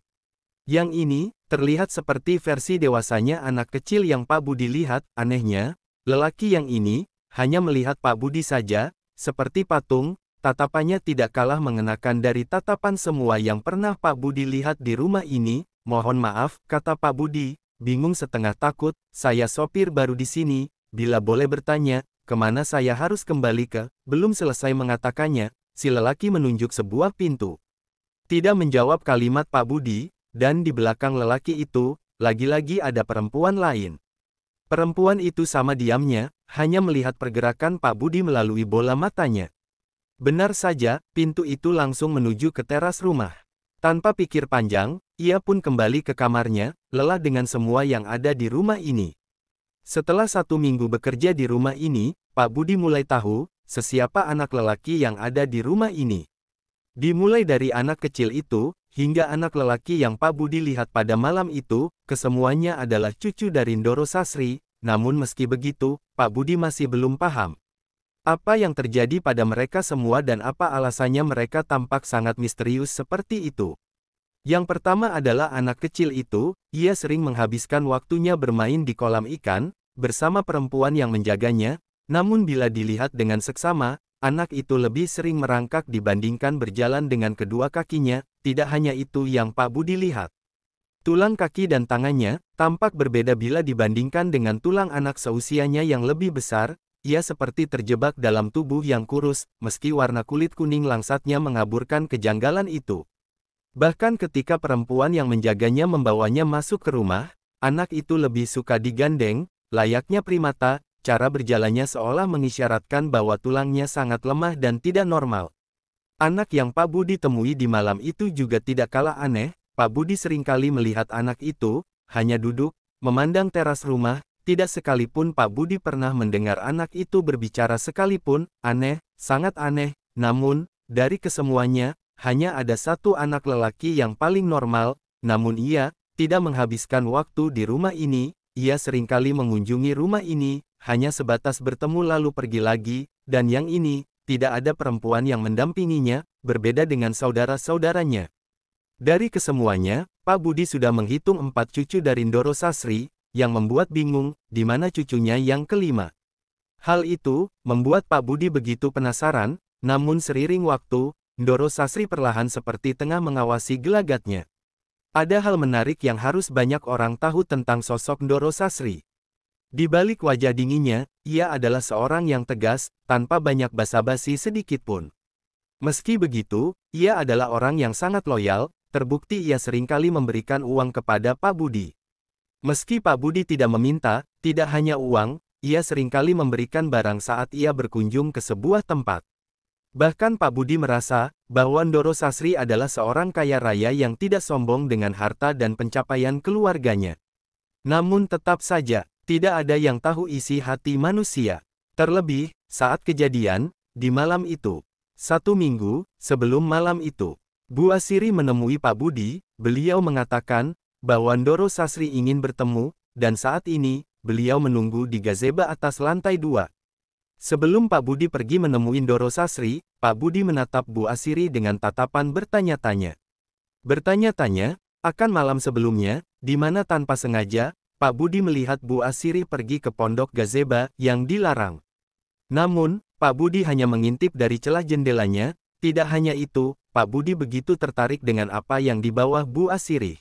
S1: Yang ini, terlihat seperti versi dewasanya anak kecil yang Pak Budi lihat. Anehnya, lelaki yang ini, hanya melihat Pak Budi saja, seperti patung. Tatapannya tidak kalah mengenakan dari tatapan semua yang pernah Pak Budi lihat di rumah ini. "Mohon maaf," kata Pak Budi, bingung setengah takut, "saya sopir baru di sini, bila boleh bertanya, kemana saya harus kembali ke?" Belum selesai mengatakannya, si lelaki menunjuk sebuah pintu. Tidak menjawab kalimat Pak Budi, dan di belakang lelaki itu, lagi-lagi ada perempuan lain. Perempuan itu sama diamnya, hanya melihat pergerakan Pak Budi melalui bola matanya. Benar saja, pintu itu langsung menuju ke teras rumah. Tanpa pikir panjang, ia pun kembali ke kamarnya, lelah dengan semua yang ada di rumah ini. Setelah 1 minggu bekerja di rumah ini, Pak Budi mulai tahu, sesiapa anak lelaki yang ada di rumah ini. Dimulai dari anak kecil itu, hingga anak lelaki yang Pak Budi lihat pada malam itu, kesemuanya adalah cucu dari Ndoro Sasri. Namun meski begitu, Pak Budi masih belum paham apa yang terjadi pada mereka semua dan apa alasannya mereka tampak sangat misterius seperti itu. Yang pertama adalah anak kecil itu, ia sering menghabiskan waktunya bermain di kolam ikan, bersama perempuan yang menjaganya. Namun bila dilihat dengan seksama, anak itu lebih sering merangkak dibandingkan berjalan dengan kedua kakinya. Tidak hanya itu yang Pak Budi lihat. Tulang kaki dan tangannya tampak berbeda bila dibandingkan dengan tulang anak seusianya yang lebih besar. Ia seperti terjebak dalam tubuh yang kurus, meski warna kulit kuning langsatnya mengaburkan kejanggalan itu. Bahkan ketika perempuan yang menjaganya membawanya masuk ke rumah, anak itu lebih suka digandeng, layaknya primata. Cara berjalannya seolah mengisyaratkan bahwa tulangnya sangat lemah dan tidak normal. Anak yang Pak Budi temui di malam itu juga tidak kalah aneh. Pak Budi seringkali melihat anak itu, hanya duduk, memandang teras rumah. Tidak sekalipun Pak Budi pernah mendengar anak itu berbicara sekalipun. Aneh, sangat aneh. Namun, dari kesemuanya, hanya ada satu anak lelaki yang paling normal. Namun ia tidak menghabiskan waktu di rumah ini. Ia seringkali mengunjungi rumah ini, hanya sebatas bertemu lalu pergi lagi. Dan yang ini, tidak ada perempuan yang mendampinginya, berbeda dengan saudara-saudaranya. Dari kesemuanya, Pak Budi sudah menghitung 4 cucu dari Ndoro Sasri, yang membuat bingung, di mana cucunya yang kelima. Hal itu, membuat Pak Budi begitu penasaran, namun seiring waktu, Ndoro Sasri perlahan seperti tengah mengawasi gelagatnya. Ada hal menarik yang harus banyak orang tahu tentang sosok Ndoro Sasri. Di balik wajah dinginnya, ia adalah seorang yang tegas, tanpa banyak basa-basi sedikitpun. Meski begitu, ia adalah orang yang sangat loyal, terbukti ia seringkali memberikan uang kepada Pak Budi. Meski Pak Budi tidak meminta, tidak hanya uang, ia seringkali memberikan barang saat ia berkunjung ke sebuah tempat. Bahkan Pak Budi merasa, bahwa Ndoro Sasri adalah seorang kaya raya yang tidak sombong dengan harta dan pencapaian keluarganya. Namun tetap saja, tidak ada yang tahu isi hati manusia. Terlebih, saat kejadian, di malam itu. 1 minggu, sebelum malam itu, Bu Asiri menemui Pak Budi, beliau mengatakan, bahwa Ndoro Sasri ingin bertemu, dan saat ini, beliau menunggu di gazebo atas lantai 2. Sebelum Pak Budi pergi menemui Ndoro Sasri, Pak Budi menatap Bu Asiri dengan tatapan bertanya-tanya. Bertanya-tanya, akan malam sebelumnya, di mana tanpa sengaja, Pak Budi melihat Bu Asiri pergi ke pondok gazebo yang dilarang. Namun, Pak Budi hanya mengintip dari celah jendelanya. Tidak hanya itu, Pak Budi begitu tertarik dengan apa yang dibawa Bu Asiri.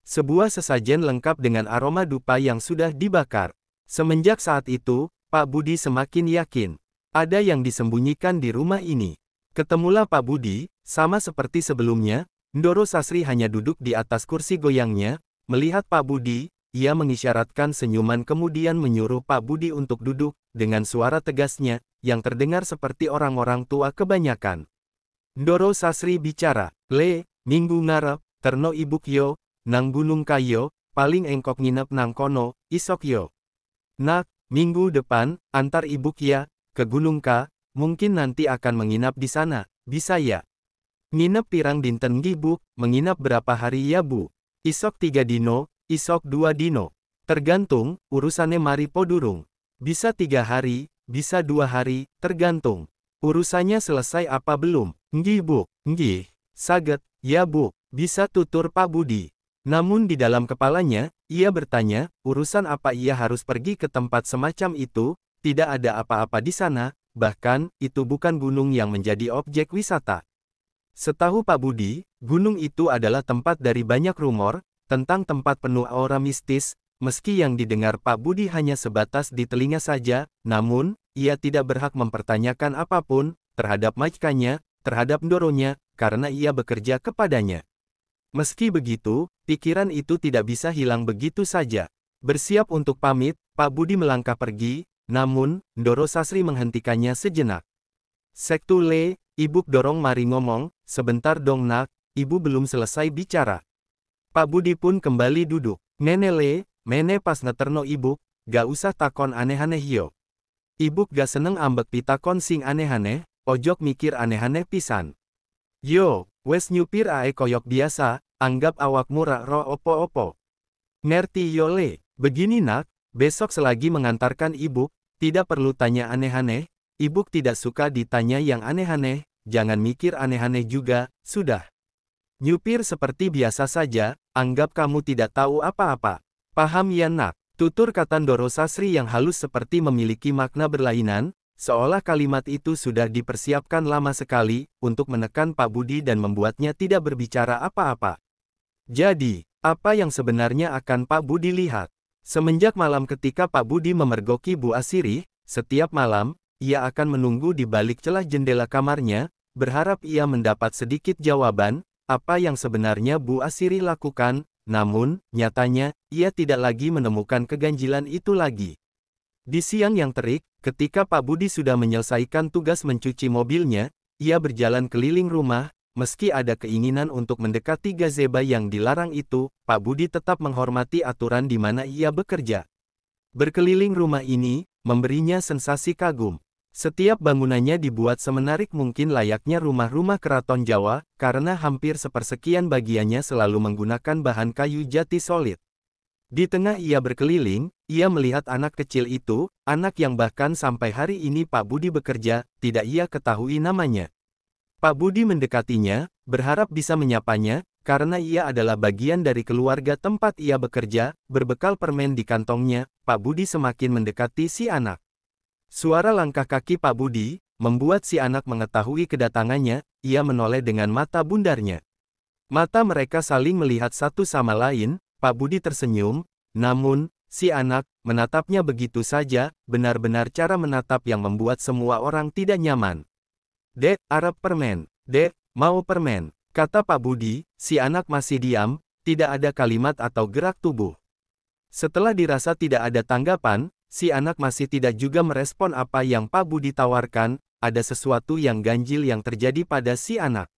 S1: Sebuah sesajen lengkap dengan aroma dupa yang sudah dibakar. Semenjak saat itu, Pak Budi semakin yakin, ada yang disembunyikan di rumah ini. Ketemulah Pak Budi, sama seperti sebelumnya, Ndoro Sasri hanya duduk di atas kursi goyangnya. Melihat Pak Budi, ia mengisyaratkan senyuman kemudian menyuruh Pak Budi untuk duduk, dengan suara tegasnya, yang terdengar seperti orang-orang tua kebanyakan. Ndoro Sasri bicara, "Le, minggu ngarep, terno ibuk yo, nang gunung kayo, paling engkok nginep nang kono, isok yo. Nak, minggu depan, antar ibuk ya, ke gunung ka, mungkin nanti akan menginap di sana, bisa ya? Nginep pirang dinten gibuk, menginap berapa hari ya bu? Isok 3 dino, isok 2 dino. Tergantung, urusannya mari podurung. Bisa 3 hari, bisa 2 hari, tergantung. Urusannya selesai apa belum? Nggih bu, nggih. Saget, ya bu, bisa tutur Pak Budi. Namun di dalam kepalanya, ia bertanya, urusan apa ia harus pergi ke tempat semacam itu, tidak ada apa-apa di sana, bahkan, itu bukan gunung yang menjadi objek wisata. Setahu Pak Budi, gunung itu adalah tempat dari banyak rumor, tentang tempat penuh aura mistis, meski yang didengar Pak Budi hanya sebatas di telinga saja, namun, ia tidak berhak mempertanyakan apapun, terhadap majikannya, terhadap Ndoronya, karena ia bekerja kepadanya. Meski begitu, pikiran itu tidak bisa hilang begitu saja. Bersiap untuk pamit, Pak Budi melangkah pergi, namun, Ndoro Sasri menghentikannya sejenak. "Sektu Le, Ibu dorong mari ngomong, sebentar dong nak, Ibu belum selesai bicara." Pak Budi pun kembali duduk. "Nene Le, mene pas ngeterno Ibu, gak usah takon aneh-aneh yo. Ibu gak seneng ambek pitakon sing aneh-aneh, ojok mikir aneh-aneh pisan. Yo, wes nyupir ae koyok biasa, anggap awakmu rak ro opo-opo. Ngerti yo Le, begini nak, besok selagi mengantarkan Ibu, tidak perlu tanya aneh-aneh, Ibu tidak suka ditanya yang aneh-aneh, jangan mikir aneh-aneh juga, sudah. Nyupir seperti biasa saja, anggap kamu tidak tahu apa-apa. Paham ya nak?" Tutur kata Ndoro Sasri yang halus seperti memiliki makna berlainan, seolah kalimat itu sudah dipersiapkan lama sekali, untuk menekan Pak Budi dan membuatnya tidak berbicara apa-apa. Jadi, apa yang sebenarnya akan Pak Budi lihat? Semenjak malam ketika Pak Budi memergoki Bu Asiri, setiap malam, ia akan menunggu di balik celah jendela kamarnya, berharap ia mendapat sedikit jawaban, apa yang sebenarnya Bu Asiri lakukan, namun, nyatanya, ia tidak lagi menemukan keganjilan itu lagi. Di siang yang terik, ketika Pak Budi sudah menyelesaikan tugas mencuci mobilnya, ia berjalan keliling rumah, meski ada keinginan untuk mendekati gazebo yang dilarang itu, Pak Budi tetap menghormati aturan di mana ia bekerja. Berkeliling rumah ini, memberinya sensasi kagum. Setiap bangunannya dibuat semenarik mungkin layaknya rumah-rumah keraton Jawa, karena hampir sepersekian bagiannya selalu menggunakan bahan kayu jati solid. Di tengah ia berkeliling, ia melihat anak kecil itu, anak yang bahkan sampai hari ini Pak Budi bekerja, tidak ia ketahui namanya. Pak Budi mendekatinya, berharap bisa menyapanya, karena ia adalah bagian dari keluarga tempat ia bekerja, berbekal permen di kantongnya, Pak Budi semakin mendekati si anak. Suara langkah kaki Pak Budi, membuat si anak mengetahui kedatangannya, ia menoleh dengan mata bundarnya. Mata mereka saling melihat satu sama lain, Pak Budi tersenyum, namun, si anak, menatapnya begitu saja, benar-benar cara menatap yang membuat semua orang tidak nyaman. "Dek, Arab permen. Dek, mau permen," kata Pak Budi, si anak masih diam, tidak ada kalimat atau gerak tubuh. Setelah dirasa tidak ada tanggapan, si anak masih tidak juga merespon apa yang Pak Budi tawarkan, ada sesuatu yang ganjil yang terjadi pada si anak.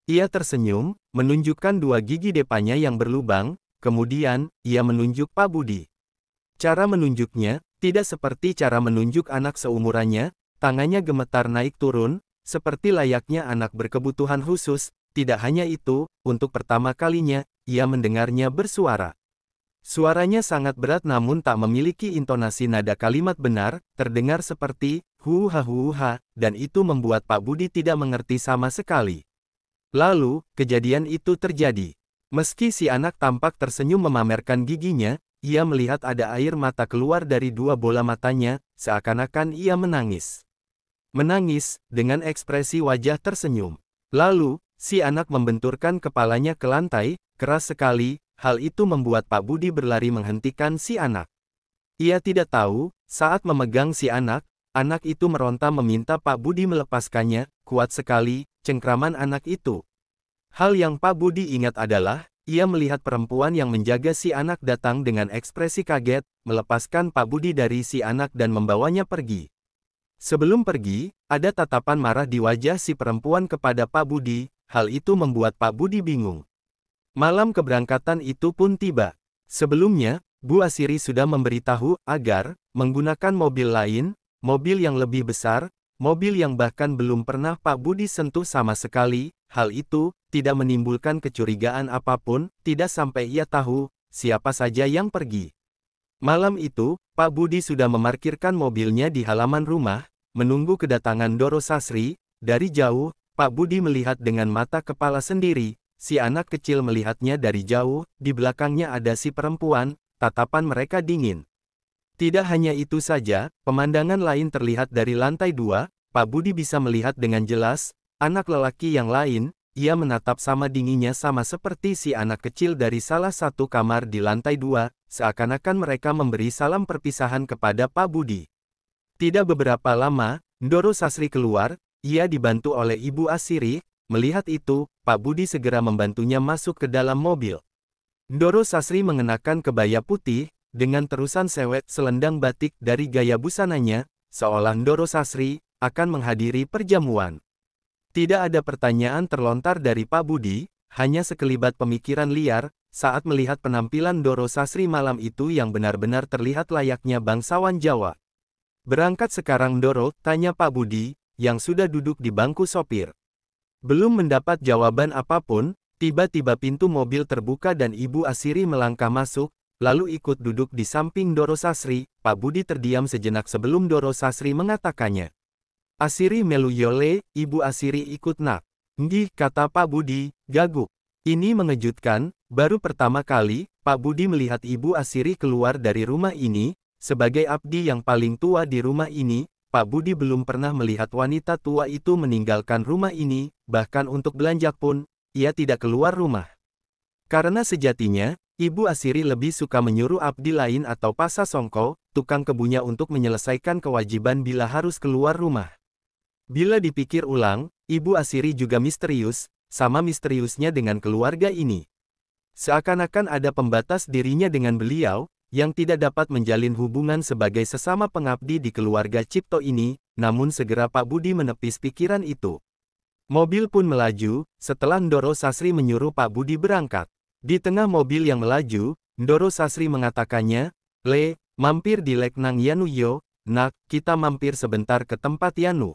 S1: Ia tersenyum, menunjukkan dua gigi depannya yang berlubang, kemudian, ia menunjuk Pak Budi. Cara menunjuknya, tidak seperti cara menunjuk anak seumurannya, tangannya gemetar naik turun, seperti layaknya anak berkebutuhan khusus, tidak hanya itu, untuk pertama kalinya, ia mendengarnya bersuara. Suaranya sangat berat namun tak memiliki intonasi nada kalimat benar, terdengar seperti, hu-ha, dan itu membuat Pak Budi tidak mengerti sama sekali. Lalu, kejadian itu terjadi. Meski si anak tampak tersenyum memamerkan giginya, ia melihat ada air mata keluar dari dua bola matanya, seakan-akan ia menangis. Menangis, dengan ekspresi wajah tersenyum. Lalu, si anak membenturkan kepalanya ke lantai, keras sekali, hal itu membuat Pak Budi berlari menghentikan si anak. Ia tidak tahu, saat memegang si anak itu meronta meminta Pak Budi melepaskannya, kuat sekali, cengkraman anak itu. Hal yang Pak Budi ingat adalah, ia melihat perempuan yang menjaga si anak datang dengan ekspresi kaget, melepaskan Pak Budi dari si anak dan membawanya pergi. Sebelum pergi, ada tatapan marah di wajah si perempuan kepada Pak Budi, hal itu membuat Pak Budi bingung. Malam keberangkatan itu pun tiba. Sebelumnya, Bu Asiri sudah memberitahu agar menggunakan mobil lain, mobil yang lebih besar, mobil yang bahkan belum pernah Pak Budi sentuh sama sekali. Hal itu tidak menimbulkan kecurigaan apapun, tidak sampai ia tahu siapa saja yang pergi. Malam itu, Pak Budi sudah memarkirkan mobilnya di halaman rumah, menunggu kedatangan Doro Sasri. Dari jauh, Pak Budi melihat dengan mata kepala sendiri, si anak kecil melihatnya dari jauh, di belakangnya ada si perempuan, tatapan mereka dingin. Tidak hanya itu saja, pemandangan lain terlihat dari lantai 2, Pak Budi bisa melihat dengan jelas, anak lelaki yang lain, ia menatap sama dinginnya sama seperti si anak kecil dari salah satu kamar di lantai 2, seakan-akan mereka memberi salam perpisahan kepada Pak Budi. Tidak beberapa lama, Doro Sasri keluar, ia dibantu oleh Ibu Asiri. Melihat itu, Pak Budi segera membantunya masuk ke dalam mobil. Doro Sasri mengenakan kebaya putih, dengan terusan sewet selendang batik dari gaya busananya, seolah Doro Sasri akan menghadiri perjamuan. Tidak ada pertanyaan terlontar dari Pak Budi, hanya sekelibat pemikiran liar, saat melihat penampilan Doro Sasri malam itu yang benar-benar terlihat layaknya bangsawan Jawa. "Berangkat sekarang Doro?" tanya Pak Budi, yang sudah duduk di bangku sopir. Belum mendapat jawaban apapun, tiba-tiba pintu mobil terbuka dan Ibu Asiri melangkah masuk, lalu ikut duduk di samping Doro Sasri. Pak Budi terdiam sejenak sebelum Doro Sasri mengatakannya. "Asiri melu yole," Ibu Asiri ikut nak. "Nggih," kata Pak Budi, gaguk. Ini mengejutkan, baru pertama kali, Pak Budi melihat Ibu Asiri keluar dari rumah ini, sebagai abdi yang paling tua di rumah ini, Pak Budi belum pernah melihat wanita tua itu meninggalkan rumah ini, bahkan untuk belanja pun, ia tidak keluar rumah. Karena sejatinya, Ibu Asiri lebih suka menyuruh abdi lain atau pasasongko, tukang kebunnya untuk menyelesaikan kewajiban bila harus keluar rumah. Bila dipikir ulang, Ibu Asiri juga misterius, sama misteriusnya dengan keluarga ini. Seakan-akan ada pembatas dirinya dengan beliau, yang tidak dapat menjalin hubungan sebagai sesama pengabdi di keluarga Cipto ini, namun segera Pak Budi menepis pikiran itu. Mobil pun melaju, setelah Doro Sasri menyuruh Pak Budi berangkat. Di tengah mobil yang melaju, Doro Sasri mengatakannya, "Le, mampir di Lek Nang Yanu yo, nak, kita mampir sebentar ke tempat Yanu."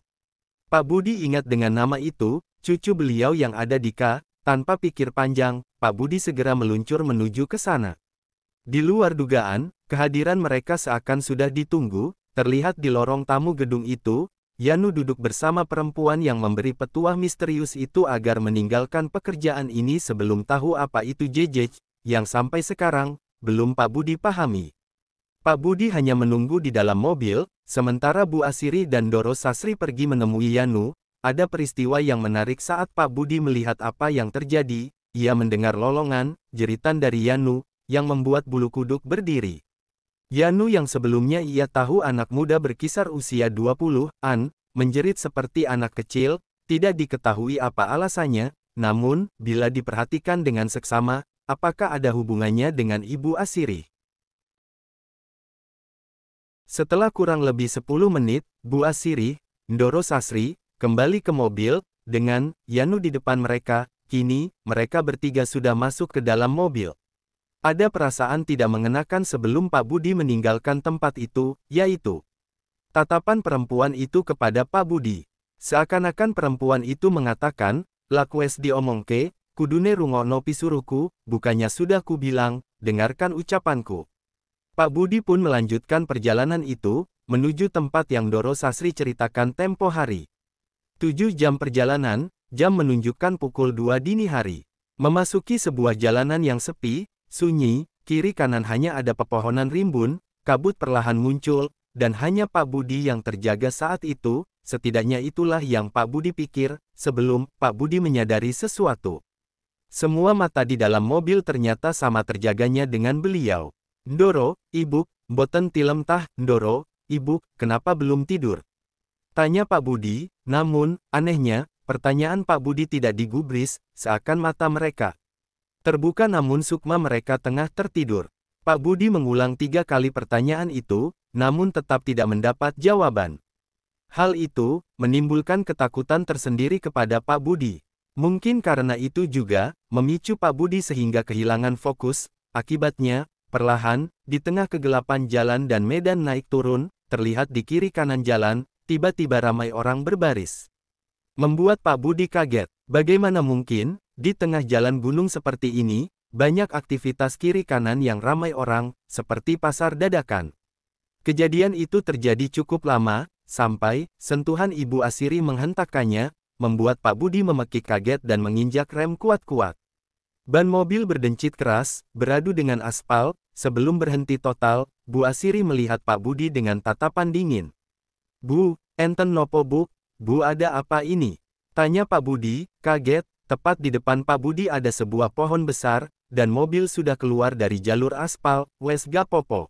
S1: Pak Budi ingat dengan nama itu, cucu beliau yang ada di K. Tanpa pikir panjang, Pak Budi segera meluncur menuju ke sana. Di luar dugaan, kehadiran mereka seakan sudah ditunggu, terlihat di lorong tamu gedung itu, Yanu duduk bersama perempuan yang memberi petuah misterius itu agar meninggalkan pekerjaan ini sebelum tahu apa itu JJ, yang sampai sekarang, belum Pak Budi pahami. Pak Budi hanya menunggu di dalam mobil, sementara Bu Asiri dan Doro Sasri pergi menemui Yanu. Ada peristiwa yang menarik saat Pak Budi melihat apa yang terjadi. Ia mendengar lolongan, jeritan dari Yanu, yang membuat bulu kuduk berdiri. Yanu yang sebelumnya ia tahu anak muda berkisar usia 20-an, menjerit seperti anak kecil, tidak diketahui apa alasannya, namun, bila diperhatikan dengan seksama, apakah ada hubungannya dengan Ibu Asiri? Setelah kurang lebih 10 menit, Bu Asiri, Doro Sasri, kembali ke mobil, dengan Yanu di depan mereka. Kini, mereka bertiga sudah masuk ke dalam mobil. Ada perasaan tidak mengenakan sebelum Pak Budi meninggalkan tempat itu, yaitu tatapan perempuan itu kepada Pak Budi. Seakan-akan perempuan itu mengatakan, "Lakwes diomongke, kudune rungono pisuruhku, bukannya sudah kubilang, dengarkan ucapanku." Pak Budi pun melanjutkan perjalanan itu, menuju tempat yang Doro Sasri ceritakan tempo hari. 7 jam perjalanan, jam menunjukkan pukul 2 dini hari. Memasuki sebuah jalanan yang sepi, sunyi, kiri kanan hanya ada pepohonan rimbun, kabut perlahan muncul, dan hanya Pak Budi yang terjaga saat itu, setidaknya itulah yang Pak Budi pikir, sebelum Pak Budi menyadari sesuatu. Semua mata di dalam mobil ternyata sama terjaganya dengan beliau. "Ndoro, Ibu, boten tilem tah, Ndoro, Ibu, kenapa belum tidur?" tanya Pak Budi, namun, anehnya, pertanyaan Pak Budi tidak digubris, seakan mata mereka terbuka namun sukma mereka tengah tertidur. Pak Budi mengulang 3 kali pertanyaan itu, namun tetap tidak mendapat jawaban. Hal itu, menimbulkan ketakutan tersendiri kepada Pak Budi. Mungkin karena itu juga, memicu Pak Budi sehingga kehilangan fokus, akibatnya, perlahan, di tengah kegelapan jalan dan medan naik turun, terlihat di kiri kanan jalan, tiba-tiba ramai orang berbaris. Membuat Pak Budi kaget, bagaimana mungkin, di tengah jalan gunung seperti ini, banyak aktivitas kiri kanan yang ramai orang, seperti pasar dadakan. Kejadian itu terjadi cukup lama, sampai, sentuhan Ibu Asiri menghentakkannya, membuat Pak Budi memekik kaget dan menginjak rem kuat-kuat. Ban mobil berdencit keras, beradu dengan aspal, sebelum berhenti total, Bu Asiri melihat Pak Budi dengan tatapan dingin. "Bu, enten nopo Bu? Bu ada apa ini?" tanya Pak Budi, kaget. Tepat di depan Pak Budi ada sebuah pohon besar, dan mobil sudah keluar dari jalur aspal. "Wes gak popo.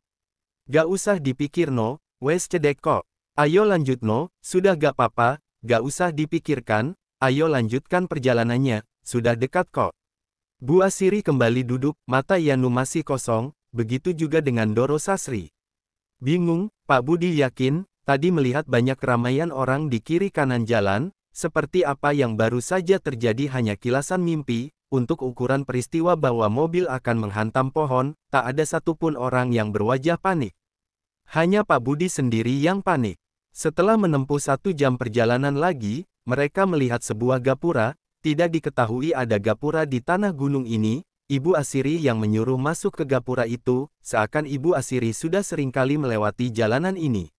S1: Gak usah dipikir no, wes cedek kok. Ayo lanjut no, sudah gak papa, gak usah dipikirkan, ayo lanjutkan perjalanannya, sudah dekat kok." Bu Asiri kembali duduk, mata Yanu masih kosong, begitu juga dengan Doro Sasri. Bingung, Pak Budi yakin, tadi melihat banyak keramaian orang di kiri kanan jalan, seperti apa yang baru saja terjadi hanya kilasan mimpi. Untuk ukuran peristiwa bahwa mobil akan menghantam pohon, tak ada satupun orang yang berwajah panik. Hanya Pak Budi sendiri yang panik. Setelah menempuh 1 jam perjalanan lagi, mereka melihat sebuah gapura. Tidak diketahui ada gapura di tanah gunung ini. Ibu Asiri yang menyuruh masuk ke gapura itu, seakan Ibu Asiri sudah seringkali melewati jalanan ini.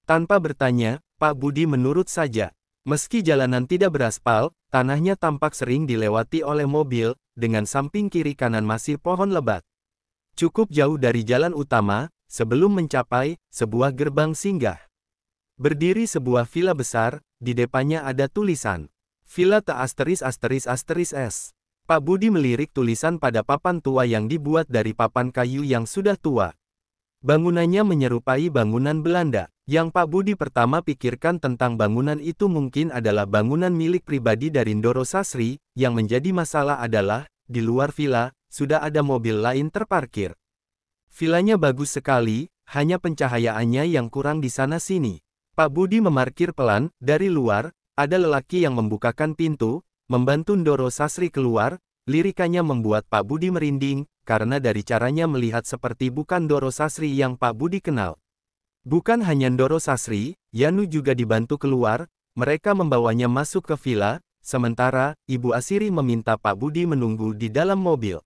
S1: Tanpa bertanya, Pak Budi menurut saja. Meski jalanan tidak beraspal, tanahnya tampak sering dilewati oleh mobil, dengan samping kiri kanan masih pohon lebat. Cukup jauh dari jalan utama, sebelum mencapai sebuah gerbang singgah. Berdiri sebuah villa besar, di depannya ada tulisan, "Villa Ta asterisk asterisk asterisk S." Pak Budi melirik tulisan pada papan tua yang dibuat dari papan kayu yang sudah tua. Bangunannya menyerupai bangunan Belanda. Yang Pak Budi pertama pikirkan tentang bangunan itu mungkin adalah bangunan milik pribadi dari Doro Sasri. Yang menjadi masalah adalah, di luar villa, sudah ada mobil lain terparkir. Villanya bagus sekali, hanya pencahayaannya yang kurang di sana-sini. Pak Budi memarkir pelan. Dari luar, ada lelaki yang membukakan pintu, membantu Doro Sasri keluar. Lirikannya membuat Pak Budi merinding, karena dari caranya melihat seperti bukan Doro Sasri yang Pak Budi kenal. Bukan hanya Doro Sasri, Yanu juga dibantu keluar. Mereka membawanya masuk ke villa, sementara Ibu Asiri meminta Pak Budi menunggu di dalam mobil.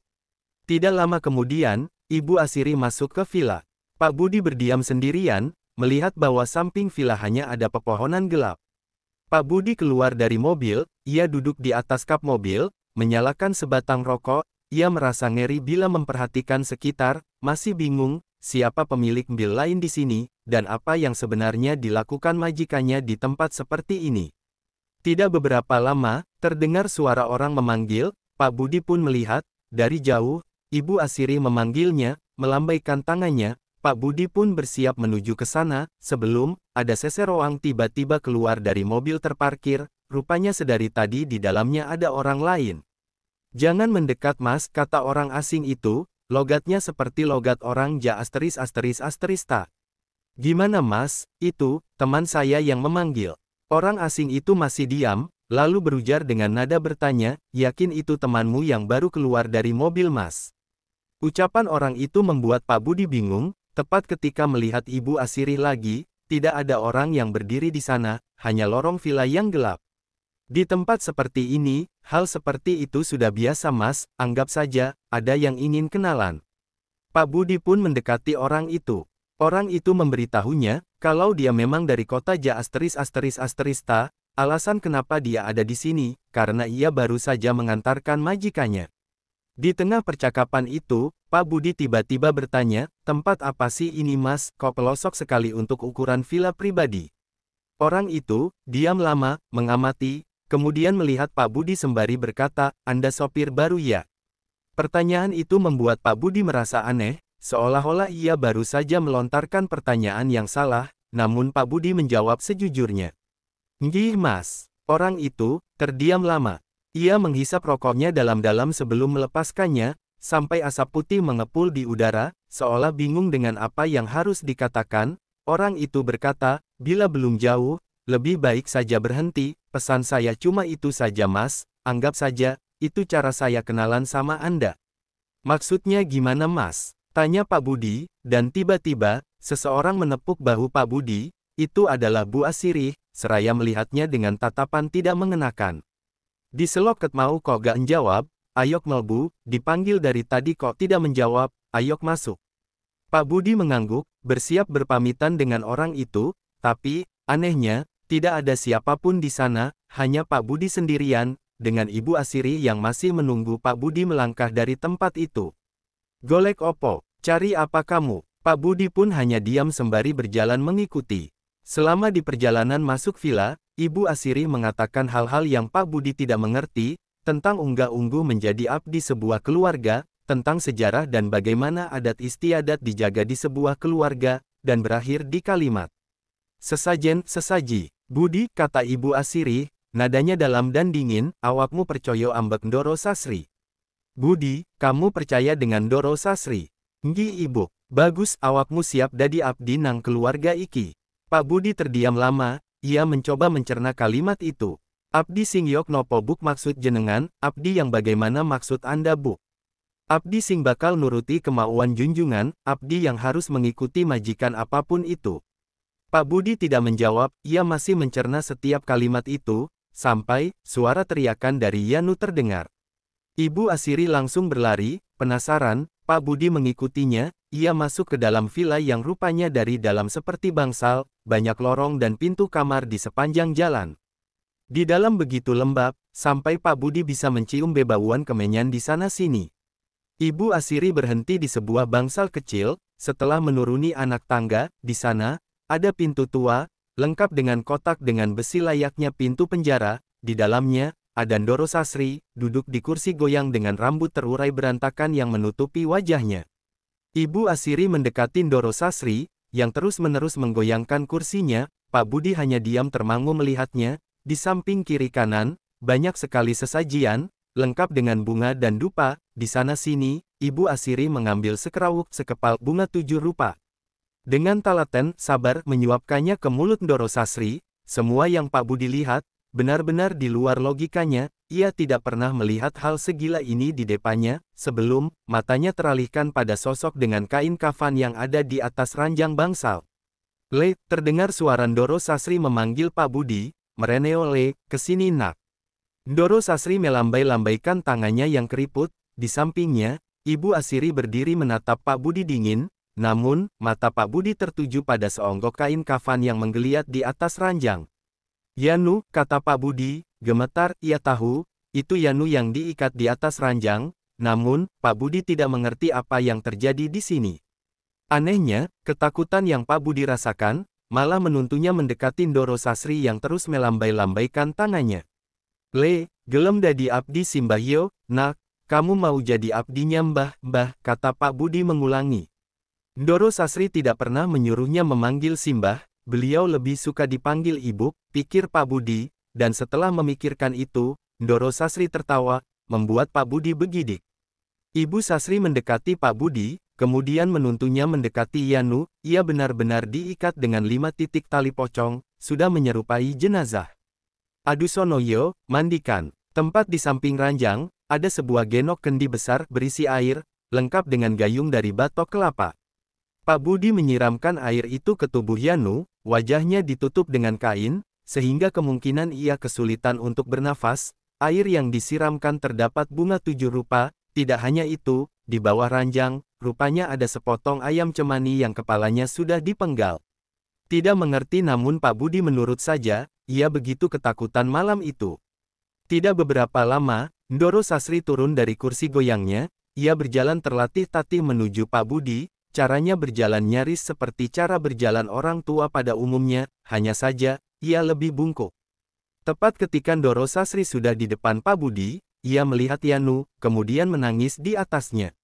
S1: Tidak lama kemudian, Ibu Asiri masuk ke villa. Pak Budi berdiam sendirian, melihat bahwa samping villa hanya ada pepohonan gelap. Pak Budi keluar dari mobil, ia duduk di atas kap mobil, menyalakan sebatang rokok, ia merasa ngeri bila memperhatikan sekitar, masih bingung, siapa pemilik mobil lain di sini, dan apa yang sebenarnya dilakukan majikannya di tempat seperti ini. Tidak beberapa lama, terdengar suara orang memanggil, Pak Budi pun melihat, dari jauh, Ibu Asiri memanggilnya, melambaikan tangannya, Pak Budi pun bersiap menuju ke sana, sebelum, ada seseorang tiba-tiba keluar dari mobil terparkir, rupanya sedari tadi di dalamnya ada orang lain. Jangan mendekat Mas, kata orang asing itu, logatnya seperti logat orang Ja*****. Gimana Mas, itu, teman saya yang memanggil. Orang asing itu masih diam, lalu berujar dengan nada bertanya, yakin itu temanmu yang baru keluar dari mobil Mas? Ucapan orang itu membuat Pak Budi bingung, tepat ketika melihat Ibu Asiri lagi, tidak ada orang yang berdiri di sana, hanya lorong villa yang gelap. Di tempat seperti ini, hal seperti itu sudah biasa Mas, anggap saja, ada yang ingin kenalan. Pak Budi pun mendekati orang itu. Orang itu memberitahunya, kalau dia memang dari kota Ja*****, alasan kenapa dia ada di sini, karena ia baru saja mengantarkan majikannya. Di tengah percakapan itu, Pak Budi tiba-tiba bertanya, tempat apa sih ini Mas, kok pelosok sekali untuk ukuran villa pribadi? Orang itu, diam lama, mengamati, kemudian melihat Pak Budi sembari berkata, Anda sopir baru ya? Pertanyaan itu membuat Pak Budi merasa aneh, seolah-olah ia baru saja melontarkan pertanyaan yang salah, namun Pak Budi menjawab sejujurnya. Nggih Mas. Orang itu, terdiam lama. Ia menghisap rokoknya dalam-dalam sebelum melepaskannya, sampai asap putih mengepul di udara, seolah bingung dengan apa yang harus dikatakan. Orang itu berkata, bila belum jauh, lebih baik saja berhenti, pesan saya cuma itu saja Mas, anggap saja, itu cara saya kenalan sama Anda. Maksudnya gimana Mas? Tanya Pak Budi, dan tiba-tiba, seseorang menepuk bahu Pak Budi, itu adalah Bu Asiri, seraya melihatnya dengan tatapan tidak mengenakan. Diseloket mau kok gak menjawab, ayok melbu, dipanggil dari tadi kok tidak menjawab, ayok masuk. Pak Budi mengangguk, bersiap berpamitan dengan orang itu, tapi, anehnya, tidak ada siapapun di sana, hanya Pak Budi sendirian, dengan Ibu Asiri yang masih menunggu Pak Budi melangkah dari tempat itu. Golek opo, cari apa kamu? Pak Budi pun hanya diam sembari berjalan mengikuti. Selama di perjalanan masuk villa, Ibu Asiri mengatakan hal-hal yang Pak Budi tidak mengerti, tentang unggah-ungguh menjadi abdi sebuah keluarga, tentang sejarah dan bagaimana adat istiadat dijaga di sebuah keluarga, dan berakhir di kalimat. Sesaji. Budi, kata Ibu Asiri, nadanya dalam dan dingin, awakmu percoyo ambek Ndoro Sasri. Budi, kamu percaya dengan Ndoro Sasri? Nggih Ibu, bagus awakmu siap dadi abdi nang keluarga iki. Pak Budi terdiam lama, ia mencoba mencerna kalimat itu. Abdi sing yok nopo buk maksud jenengan, abdi yang bagaimana maksud Anda buk? Abdi sing bakal nuruti kemauan junjungan, abdi yang harus mengikuti majikan apapun itu. Pak Budi tidak menjawab, ia masih mencerna setiap kalimat itu, sampai, suara teriakan dari Yanu terdengar. Ibu Asiri langsung berlari, penasaran, Pak Budi mengikutinya, ia masuk ke dalam villa yang rupanya dari dalam seperti bangsal, banyak lorong dan pintu kamar di sepanjang jalan. Di dalam begitu lembab, sampai Pak Budi bisa mencium bebauan kemenyan di sana-sini. Ibu Asiri berhenti di sebuah bangsal kecil, setelah menuruni anak tangga, di sana, ada pintu tua, lengkap dengan kotak dengan besi layaknya pintu penjara, di dalamnya, ada Ndoro Sasri, duduk di kursi goyang dengan rambut terurai berantakan yang menutupi wajahnya. Ibu Asiri mendekati Ndoro Sasri, yang terus-menerus menggoyangkan kursinya, Pak Budi hanya diam termangu melihatnya, di samping kiri kanan, banyak sekali sesajian, lengkap dengan bunga dan dupa, di sana-sini, Ibu Asiri mengambil sekepal bunga 7 rupa. Dengan telaten, sabar menyuapkannya ke mulut Ndoro Sasri, semua yang Pak Budi lihat, benar-benar di luar logikanya, ia tidak pernah melihat hal segila ini di depannya, sebelum, matanya teralihkan pada sosok dengan kain kafan yang ada di atas ranjang bangsal. Terdengar suara Ndoro Sasri memanggil Pak Budi, mereneo kesini nak. Ndoro Sasri melambai-lambaikan tangannya yang keriput, di sampingnya, Ibu Asiri berdiri menatap Pak Budi dingin, namun, mata Pak Budi tertuju pada seonggok kain kafan yang menggeliat di atas ranjang. Yanu, kata Pak Budi, gemetar, ia tahu, itu Yanu yang diikat di atas ranjang, namun, Pak Budi tidak mengerti apa yang terjadi di sini. Anehnya, ketakutan yang Pak Budi rasakan, malah menuntunnya mendekati Ndoro Sasri yang terus melambai-lambaikan tangannya. Gelem dadi abdi Simbahyo, nak, kamu mau jadi abdinya Mbah, kata Pak Budi mengulangi. Ndoro Sasri tidak pernah menyuruhnya memanggil Simbah, beliau lebih suka dipanggil Ibu, pikir Pak Budi, dan setelah memikirkan itu, Ndoro Sasri tertawa, membuat Pak Budi bergidik. Ibu Sasri mendekati Pak Budi, kemudian menuntunnya mendekati Yanu, ia benar-benar diikat dengan 5 titik tali pocong, sudah menyerupai jenazah. Adusonoyo, mandikan. Tempat di samping ranjang, ada sebuah genok kendi besar berisi air, lengkap dengan gayung dari batok kelapa. Pak Budi menyiramkan air itu ke tubuh Yanu, wajahnya ditutup dengan kain, sehingga kemungkinan ia kesulitan untuk bernafas. Air yang disiramkan terdapat bunga 7 rupa, tidak hanya itu, di bawah ranjang, rupanya ada sepotong ayam cemani yang kepalanya sudah dipenggal. Tidak mengerti namun Pak Budi menurut saja, ia begitu ketakutan malam itu. Tidak beberapa lama, Ndoro Sasri turun dari kursi goyangnya, ia berjalan terlatih-tatih menuju Pak Budi, caranya berjalan nyaris seperti cara berjalan orang tua pada umumnya, hanya saja, ia lebih bungkuk. Tepat ketika Ndoro Sasri sudah di depan Pak Budi, ia melihat Yanu, kemudian menangis di atasnya.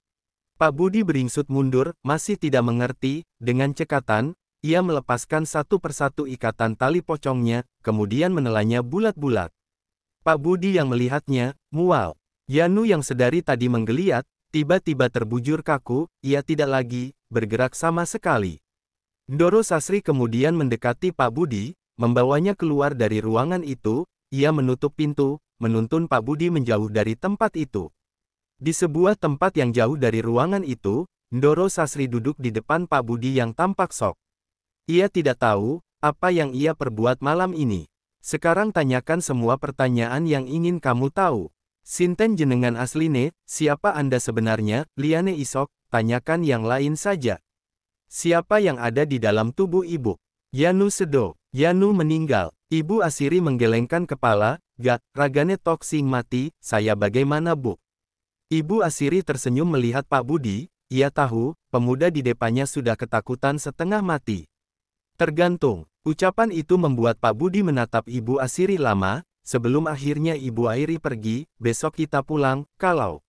S1: Pak Budi beringsut mundur, masih tidak mengerti, dengan cekatan, ia melepaskan satu persatu ikatan tali pocongnya, kemudian menelannya bulat-bulat. Pak Budi yang melihatnya, mual. Yanu yang sedari tadi menggeliat, tiba-tiba terbujur kaku, ia tidak lagi bergerak sama sekali. Ndoro Sasri kemudian mendekati Pak Budi, membawanya keluar dari ruangan itu, ia menutup pintu, menuntun Pak Budi menjauh dari tempat itu. Di sebuah tempat yang jauh dari ruangan itu, Ndoro Sasri duduk di depan Pak Budi yang tampak shock. Ia tidak tahu apa yang ia perbuat malam ini. Sekarang tanyakan semua pertanyaan yang ingin kamu tahu. Sinten jenengan asline, siapa Anda sebenarnya, liane isok, tanyakan yang lain saja. Siapa yang ada di dalam tubuh ibu? Yanu sedo. Yanu meninggal. Ibu Asiri menggelengkan kepala, gak, ragane toksing mati, saya bagaimana bu? Ibu Asiri tersenyum melihat Pak Budi, ia tahu, pemuda di depannya sudah ketakutan setengah mati. Tergantung. Ucapan itu membuat Pak Budi menatap Ibu Asiri lama, sebelum akhirnya Ibu Airi pergi, besok kita pulang, kalau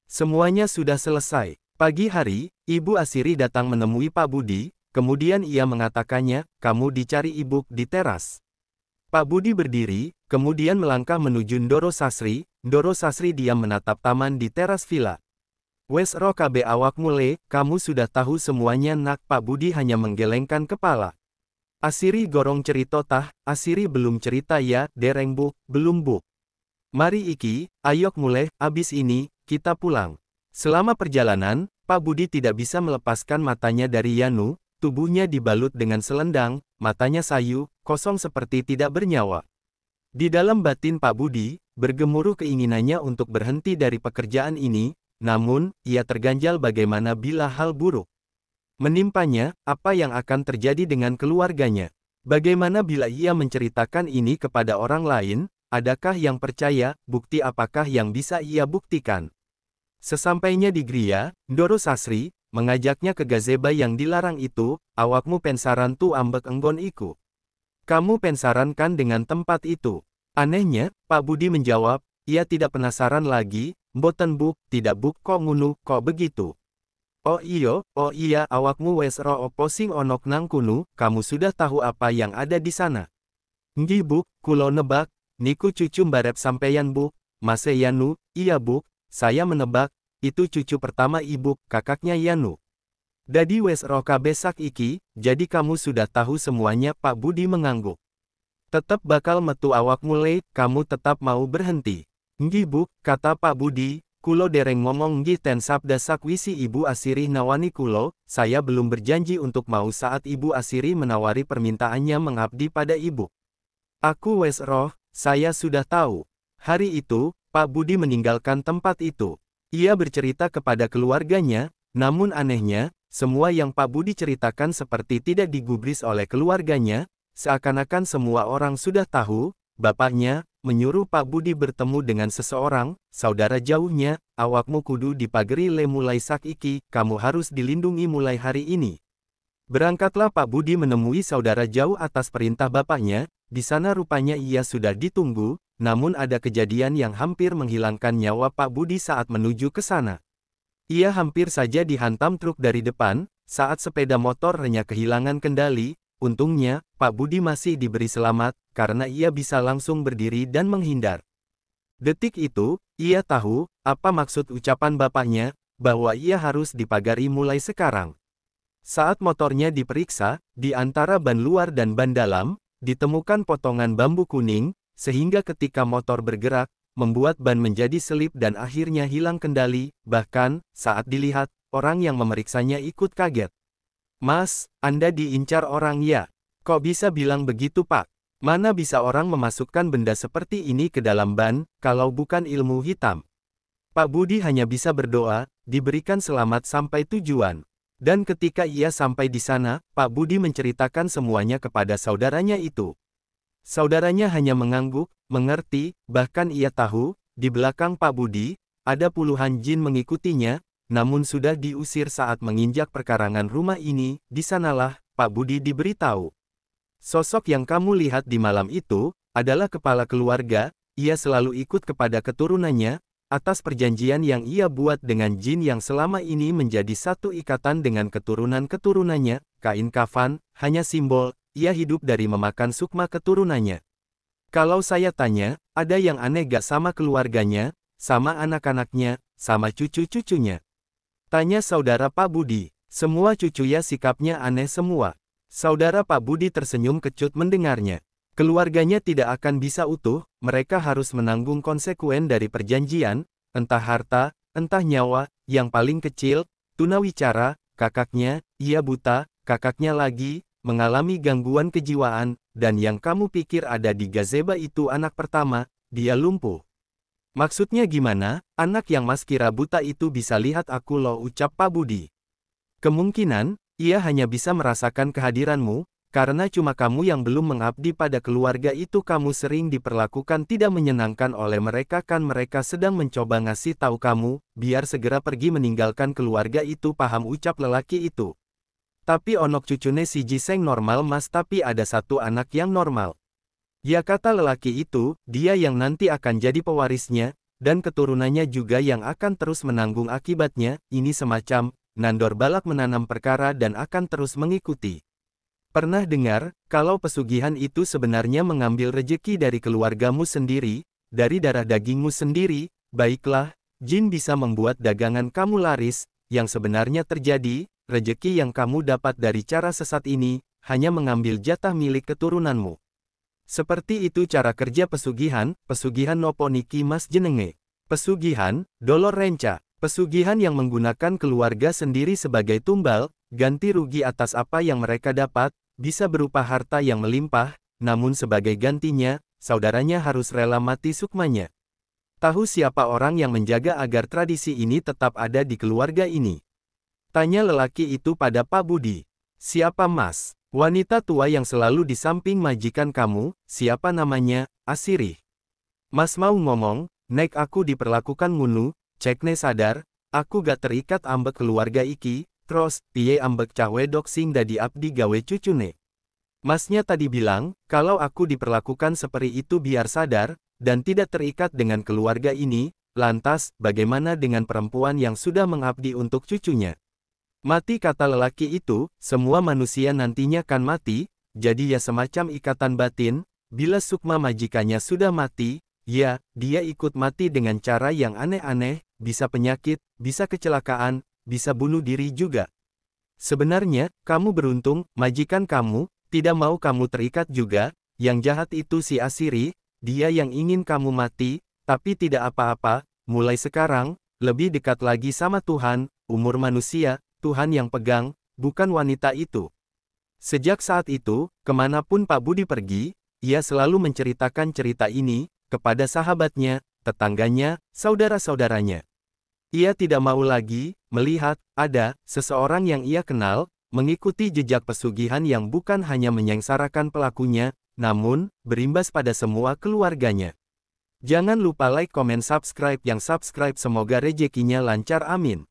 S1: semuanya sudah selesai. Pagi hari, Ibu Asiri datang menemui Pak Budi, kemudian ia mengatakannya, kamu dicari Ibu di teras. Pak Budi berdiri, kemudian melangkah menuju Ndoro Sasri. Ndoro Sasri diam menatap taman di teras villa. Wes ro kabe awak mule, kamu sudah tahu semuanya nak. Pak Budi hanya menggelengkan kepala. Asiri gorong cerita tah, Asiri belum cerita ya, dereng bu, belum bu. Mari iki, ayok mulai, abis ini, kita pulang. Selama perjalanan, Pak Budi tidak bisa melepaskan matanya dari Yanu, tubuhnya dibalut dengan selendang, matanya sayu, kosong seperti tidak bernyawa. Di dalam batin Pak Budi, bergemuruh keinginannya untuk berhenti dari pekerjaan ini, namun, ia terganjal bagaimana bila hal buruk menimpanya, apa yang akan terjadi dengan keluarganya. Bagaimana bila ia menceritakan ini kepada orang lain, adakah yang percaya, bukti apakah yang bisa ia buktikan. Sesampainya di Gria, Ndoro Sasri mengajaknya ke gazebo yang dilarang itu, awakmu pensaran tu ambek enggon iku. Kamu pensaran kan dengan tempat itu. Anehnya, Pak Budi menjawab, ia tidak penasaran lagi, mboten buk, tidak buk kok ngunu, kok begitu. Oh iya, awakmu wes ro opo sing onok nang kunu, kamu sudah tahu apa yang ada di sana. Nggih buk, kulo nebak, niku cucu mbarep sampeyan buk, Mase Yanu, iya buk, saya menebak, itu cucu pertama ibu, kakaknya Yanu. Dadi wes ro kabesak iki, jadi kamu sudah tahu semuanya. Pak Budi mengangguk. Tetap bakal metu awakmu le, kamu tetap mau berhenti. Nggih buk, kata Pak Budi. Kulo dereng ngomong nggih ten sabda sakwisi Ibu Asiri nawani kulo, saya belum berjanji untuk mau saat Ibu Asiri menawari permintaannya mengabdi pada ibu. Aku wes roh, saya sudah tahu. Hari itu, Pak Budi meninggalkan tempat itu. Ia bercerita kepada keluarganya, namun anehnya, semua yang Pak Budi ceritakan seperti tidak digubris oleh keluarganya, seakan-akan semua orang sudah tahu. Bapaknya menyuruh Pak Budi bertemu dengan seseorang, saudara jauhnya, awakmu kudu dipagari le mulai sakiki, kamu harus dilindungi mulai hari ini. Berangkatlah Pak Budi menemui saudara jauh atas perintah bapaknya, di sana rupanya ia sudah ditunggu, namun ada kejadian yang hampir menghilangkan nyawa Pak Budi saat menuju ke sana. Ia hampir saja dihantam truk dari depan, saat sepeda motor renyah kehilangan kendali. Untungnya, Pak Budi masih diberi selamat, karena ia bisa langsung berdiri dan menghindar. Detik itu, ia tahu, apa maksud ucapan bapaknya, bahwa ia harus dipagari mulai sekarang. Saat motornya diperiksa, di antara ban luar dan ban dalam, ditemukan potongan bambu kuning, sehingga ketika motor bergerak, membuat ban menjadi selip dan akhirnya hilang kendali, bahkan, saat dilihat, orang yang memeriksanya ikut kaget. Mas, Anda diincar orang ya? Kok bisa bilang begitu Pak? Mana bisa orang memasukkan benda seperti ini ke dalam ban, kalau bukan ilmu hitam? Pak Budi hanya bisa berdoa, diberikan selamat sampai tujuan. Dan ketika ia sampai di sana, Pak Budi menceritakan semuanya kepada saudaranya itu. Saudaranya hanya mengangguk, mengerti, bahkan ia tahu, di belakang Pak Budi, ada puluhan jin mengikutinya, namun sudah diusir saat menginjak perkarangan rumah ini. Di sanalah Pak Budi diberitahu. Sosok yang kamu lihat di malam itu, adalah kepala keluarga, ia selalu ikut kepada keturunannya, atas perjanjian yang ia buat dengan jin yang selama ini menjadi satu ikatan dengan keturunan-keturunannya, kain kafan, hanya simbol, ia hidup dari memakan sukma keturunannya. Kalau saya tanya, ada yang aneh gak sama keluarganya, sama anak-anaknya, sama cucu-cucunya? Tanya saudara Pak Budi. Semua cucunya sikapnya aneh semua. Saudara Pak Budi tersenyum kecut mendengarnya. Keluarganya tidak akan bisa utuh, mereka harus menanggung konsekuen dari perjanjian, entah harta, entah nyawa, yang paling kecil, tunawicara, kakaknya, ia buta, kakaknya lagi, mengalami gangguan kejiwaan, dan yang kamu pikir ada di gazebo itu anak pertama, dia lumpuh. Maksudnya gimana, anak yang Mas kira buta itu bisa lihat aku loh, ucap Pak Budi. Kemungkinan, ia hanya bisa merasakan kehadiranmu, karena cuma kamu yang belum mengabdi pada keluarga itu. Kamu sering diperlakukan tidak menyenangkan oleh mereka kan, mereka sedang mencoba ngasih tahu kamu, biar segera pergi meninggalkan keluarga itu, paham, ucap lelaki itu. Tapi onok cucune si Jiseng normal Mas, tapi ada satu anak yang normal. Ya, kata lelaki itu, dia yang nanti akan jadi pewarisnya, dan keturunannya juga yang akan terus menanggung akibatnya. Ini semacam nandor balak menanam perkara dan akan terus mengikuti. Pernah dengar, kalau pesugihan itu sebenarnya mengambil rejeki dari keluargamu sendiri, dari darah dagingmu sendiri? Baiklah, jin bisa membuat dagangan kamu laris. Yang sebenarnya terjadi, rejeki yang kamu dapat dari cara sesat ini, hanya mengambil jatah milik keturunanmu. Seperti itu cara kerja pesugihan. Pesugihan nopo niki Mas jenenge? Pesugihan, dolor renca. Pesugihan yang menggunakan keluarga sendiri sebagai tumbal, ganti rugi atas apa yang mereka dapat, bisa berupa harta yang melimpah, namun sebagai gantinya, saudaranya harus rela mati sukmanya. Tahu siapa orang yang menjaga agar tradisi ini tetap ada di keluarga ini? Tanya lelaki itu pada Pak Budi. Siapa Mas? Wanita tua yang selalu di samping majikan kamu, siapa namanya? Asirih. Mas mau ngomong, nek aku diperlakukan ngunu, cekne sadar, aku gak terikat ambek keluarga iki, terus, piye ambek cah wedok sing dadi abdi gawe cucune. Masnya tadi bilang, kalau aku diperlakukan seperti itu biar sadar, dan tidak terikat dengan keluarga ini, lantas, bagaimana dengan perempuan yang sudah mengabdi untuk cucunya? Mati, kata lelaki itu, semua manusia nantinya kan mati, jadi ya semacam ikatan batin. Bila sukma majikannya sudah mati, ya, dia ikut mati dengan cara yang aneh-aneh, bisa penyakit, bisa kecelakaan, bisa bunuh diri juga. Sebenarnya, kamu beruntung, majikan kamu, tidak mau kamu terikat juga. Yang jahat itu si Asiri, dia yang ingin kamu mati, tapi tidak apa-apa, mulai sekarang, lebih dekat lagi sama Tuhan, umur manusia, Tuhan yang pegang, bukan wanita itu. Sejak saat itu, kemanapun Pak Budi pergi, ia selalu menceritakan cerita ini, kepada sahabatnya, tetangganya, saudara-saudaranya. Ia tidak mau lagi melihat ada seseorang yang ia kenal mengikuti jejak pesugihan yang bukan hanya menyengsarakan pelakunya, namun berimbas pada semua keluarganya. Jangan lupa like, komen, subscribe. Yang subscribe semoga rezekinya lancar, amin.